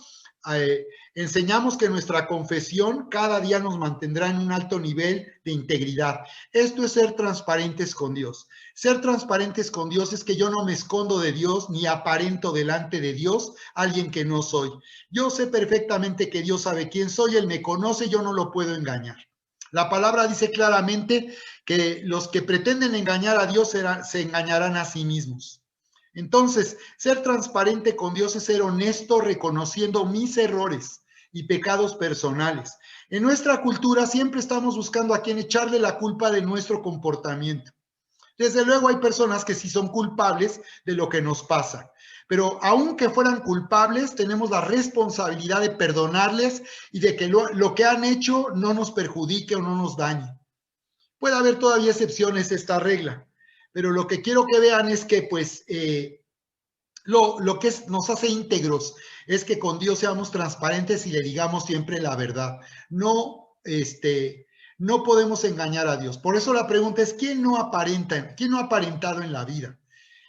enseñamos que nuestra confesión cada día nos mantendrá en un alto nivel de integridad. Esto es ser transparentes con Dios. Ser transparentes con Dios es que yo no me escondo de Dios ni aparento delante de Dios alguien que no soy. Yo sé perfectamente que Dios sabe quién soy, Él me conoce, yo no lo puedo engañar. La palabra dice claramente que los que pretenden engañar a Dios se engañarán a sí mismos. Entonces, ser transparente con Dios es ser honesto reconociendo mis errores y pecados personales. En nuestra cultura siempre estamos buscando a quien echarle la culpa de nuestro comportamiento. Desde luego hay personas que sí son culpables de lo que nos pasa, pero aunque fueran culpables, tenemos la responsabilidad de perdonarles y de que lo que han hecho no nos perjudique o no nos dañe. Puede haber todavía excepciones a esta regla, pero lo que quiero que vean es que pues lo que nos hace íntegros es que con Dios seamos transparentes y le digamos siempre la verdad. No podemos engañar a Dios. Por eso la pregunta es, ¿quién no aparenta? ¿Quién no ha aparentado en la vida?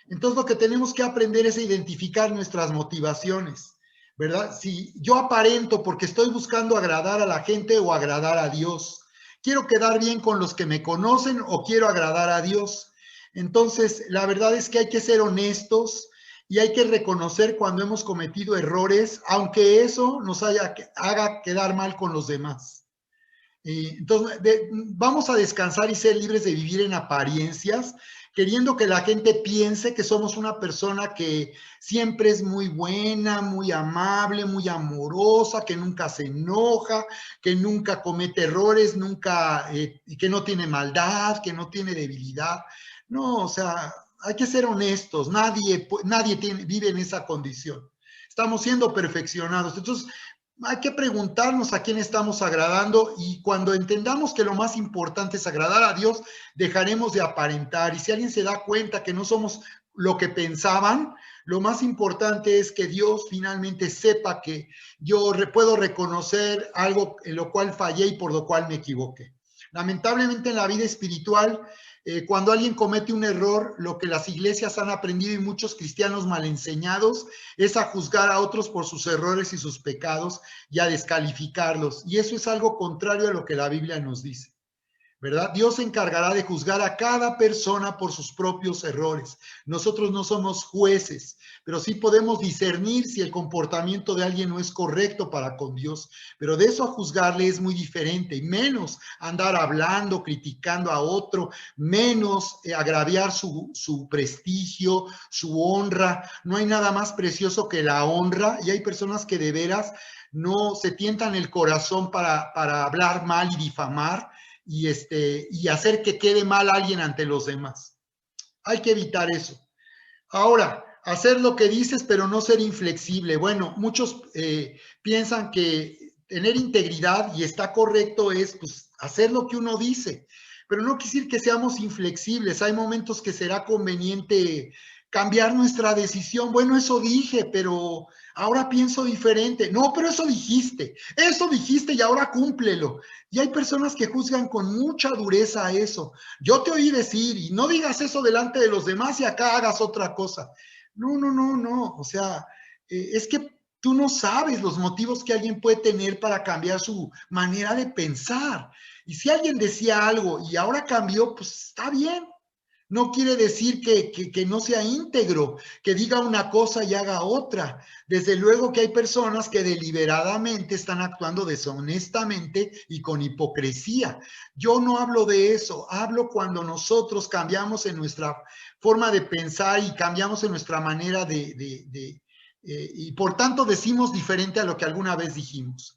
Entonces lo que tenemos que aprender es a identificar nuestras motivaciones, ¿verdad? Si yo aparento porque estoy buscando agradar a la gente o agradar a Dios, quiero quedar bien con los que me conocen o quiero agradar a Dios. Entonces la verdad es que hay que ser honestos y hay que reconocer cuando hemos cometido errores, aunque eso nos haga quedar mal con los demás. Entonces, vamos a descansar y ser libres de vivir en apariencias, queriendo que la gente piense que somos una persona que siempre es muy buena, muy amable, muy amorosa, que nunca se enoja, que nunca comete errores, que no tiene maldad, que no tiene debilidad. No, o sea, hay que ser honestos, nadie vive en esa condición. Estamos siendo perfeccionados. Entonces, hay que preguntarnos a quién estamos agradando y cuando entendamos que lo más importante es agradar a Dios, dejaremos de aparentar. Y si alguien se da cuenta que no somos lo que pensaban, lo más importante es que Dios finalmente sepa que yo puedo reconocer algo en lo cual fallé y por lo cual me equivoqué. Lamentablemente en la vida espiritual, cuando alguien comete un error, lo que las iglesias han aprendido y muchos cristianos mal enseñados es a juzgar a otros por sus errores y sus pecados y a descalificarlos. Y eso es algo contrario a lo que la Biblia nos dice, ¿verdad? Dios se encargará de juzgar a cada persona por sus propios errores. Nosotros no somos jueces, pero sí podemos discernir si el comportamiento de alguien no es correcto para con Dios. Pero de eso a juzgarle es muy diferente, y menos andar hablando, criticando a otro, menos agraviar su prestigio, su honra. No hay nada más precioso que la honra, y hay personas que de veras no se tientan el corazón para hablar mal y difamar, y hacer que quede mal a alguien ante los demás. Hay que evitar eso. Ahora, hacer lo que dices, pero no ser inflexible. Bueno, muchos piensan que tener integridad, y está correcto, es pues, hacer lo que uno dice, pero no quiere decir que seamos inflexibles. Hay momentos que será conveniente cambiar nuestra decisión. Bueno, eso dije, pero ahora pienso diferente. No, pero eso dijiste y ahora cúmplelo. Y hay personas que juzgan con mucha dureza a eso. Yo te oí decir, y no digas eso delante de los demás y acá hagas otra cosa. No. O sea, es que tú no sabes los motivos que alguien puede tener para cambiar su manera de pensar. Y si alguien decía algo y ahora cambió, pues está bien. No quiere decir que no sea íntegro, que diga una cosa y haga otra. Desde luego que hay personas que deliberadamente están actuando deshonestamente y con hipocresía. Yo no hablo de eso, hablo cuando nosotros cambiamos en nuestra forma de pensar y cambiamos en nuestra manera y por tanto decimos diferente a lo que alguna vez dijimos.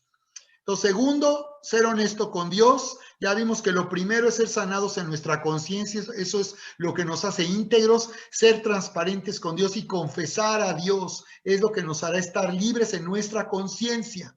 Lo segundo, ser honesto con Dios. Ya vimos que lo primero es ser sanados en nuestra conciencia, eso es lo que nos hace íntegros, ser transparentes con Dios y confesar a Dios es lo que nos hará estar libres en nuestra conciencia.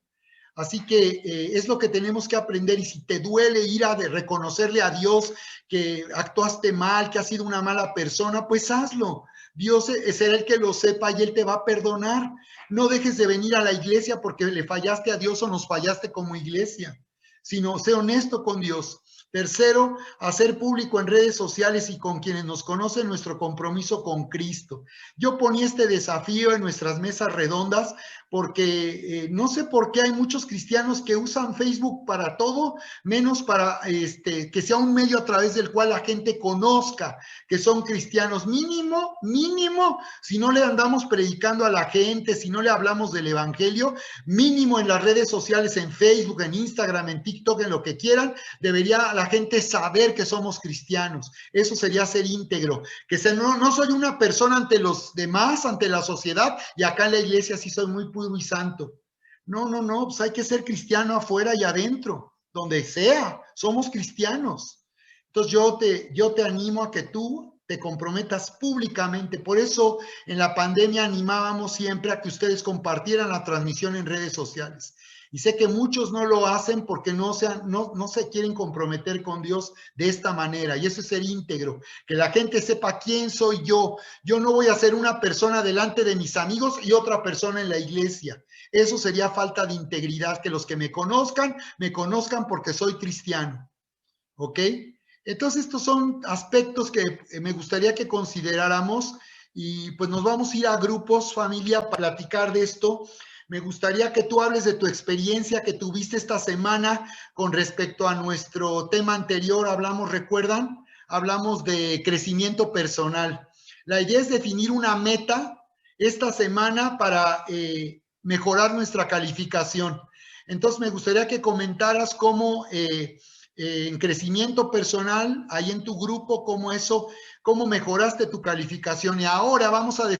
Así que es lo que tenemos que aprender, y si te duele ir a reconocerle a Dios que actuaste mal, que has sido una mala persona, pues hazlo. Dios será el que lo sepa y Él te va a perdonar. No dejes de venir a la iglesia porque le fallaste a Dios o nos fallaste como iglesia, sino sé honesto con Dios. Tercero, hacer público en redes sociales y con quienes nos conocen nuestro compromiso con Cristo. Yo ponía este desafío en nuestras mesas redondas porque no sé por qué hay muchos cristianos que usan Facebook para todo, menos para que sea un medio a través del cual la gente conozca que son cristianos. Mínimo, si no le andamos predicando a la gente, si no le hablamos del evangelio, mínimo en las redes sociales, en Facebook, en Instagram, en TikTok, en lo que quieran, debería la gente saber que somos cristianos. Eso sería ser íntegro, que no soy una persona ante los demás, ante la sociedad, y acá en la iglesia sí soy muy puro y santo. No, pues hay que ser cristiano afuera y adentro, donde sea, somos cristianos. Entonces yo te animo a que tú te comprometas públicamente. Por eso en la pandemia animábamos siempre a que ustedes compartieran la transmisión en redes sociales. Y sé que muchos no lo hacen porque no se quieren comprometer con Dios de esta manera. Y eso es ser íntegro, que la gente sepa quién soy yo. Yo no voy a ser una persona delante de mis amigos y otra persona en la iglesia. Eso sería falta de integridad, que los que me conozcan porque soy cristiano. ¿Ok? Entonces estos son aspectos que me gustaría que consideráramos, y pues nos vamos a ir a grupos, familia, para platicar de esto. Me gustaría que tú hables de tu experiencia que tuviste esta semana con respecto a nuestro tema anterior. ¿Recuerdan? Hablamos de crecimiento personal. La idea es definir una meta esta semana para mejorar nuestra calificación. Entonces me gustaría que comentaras cómo en crecimiento personal, ahí en tu grupo, cómo mejoraste tu calificación. Y ahora vamos a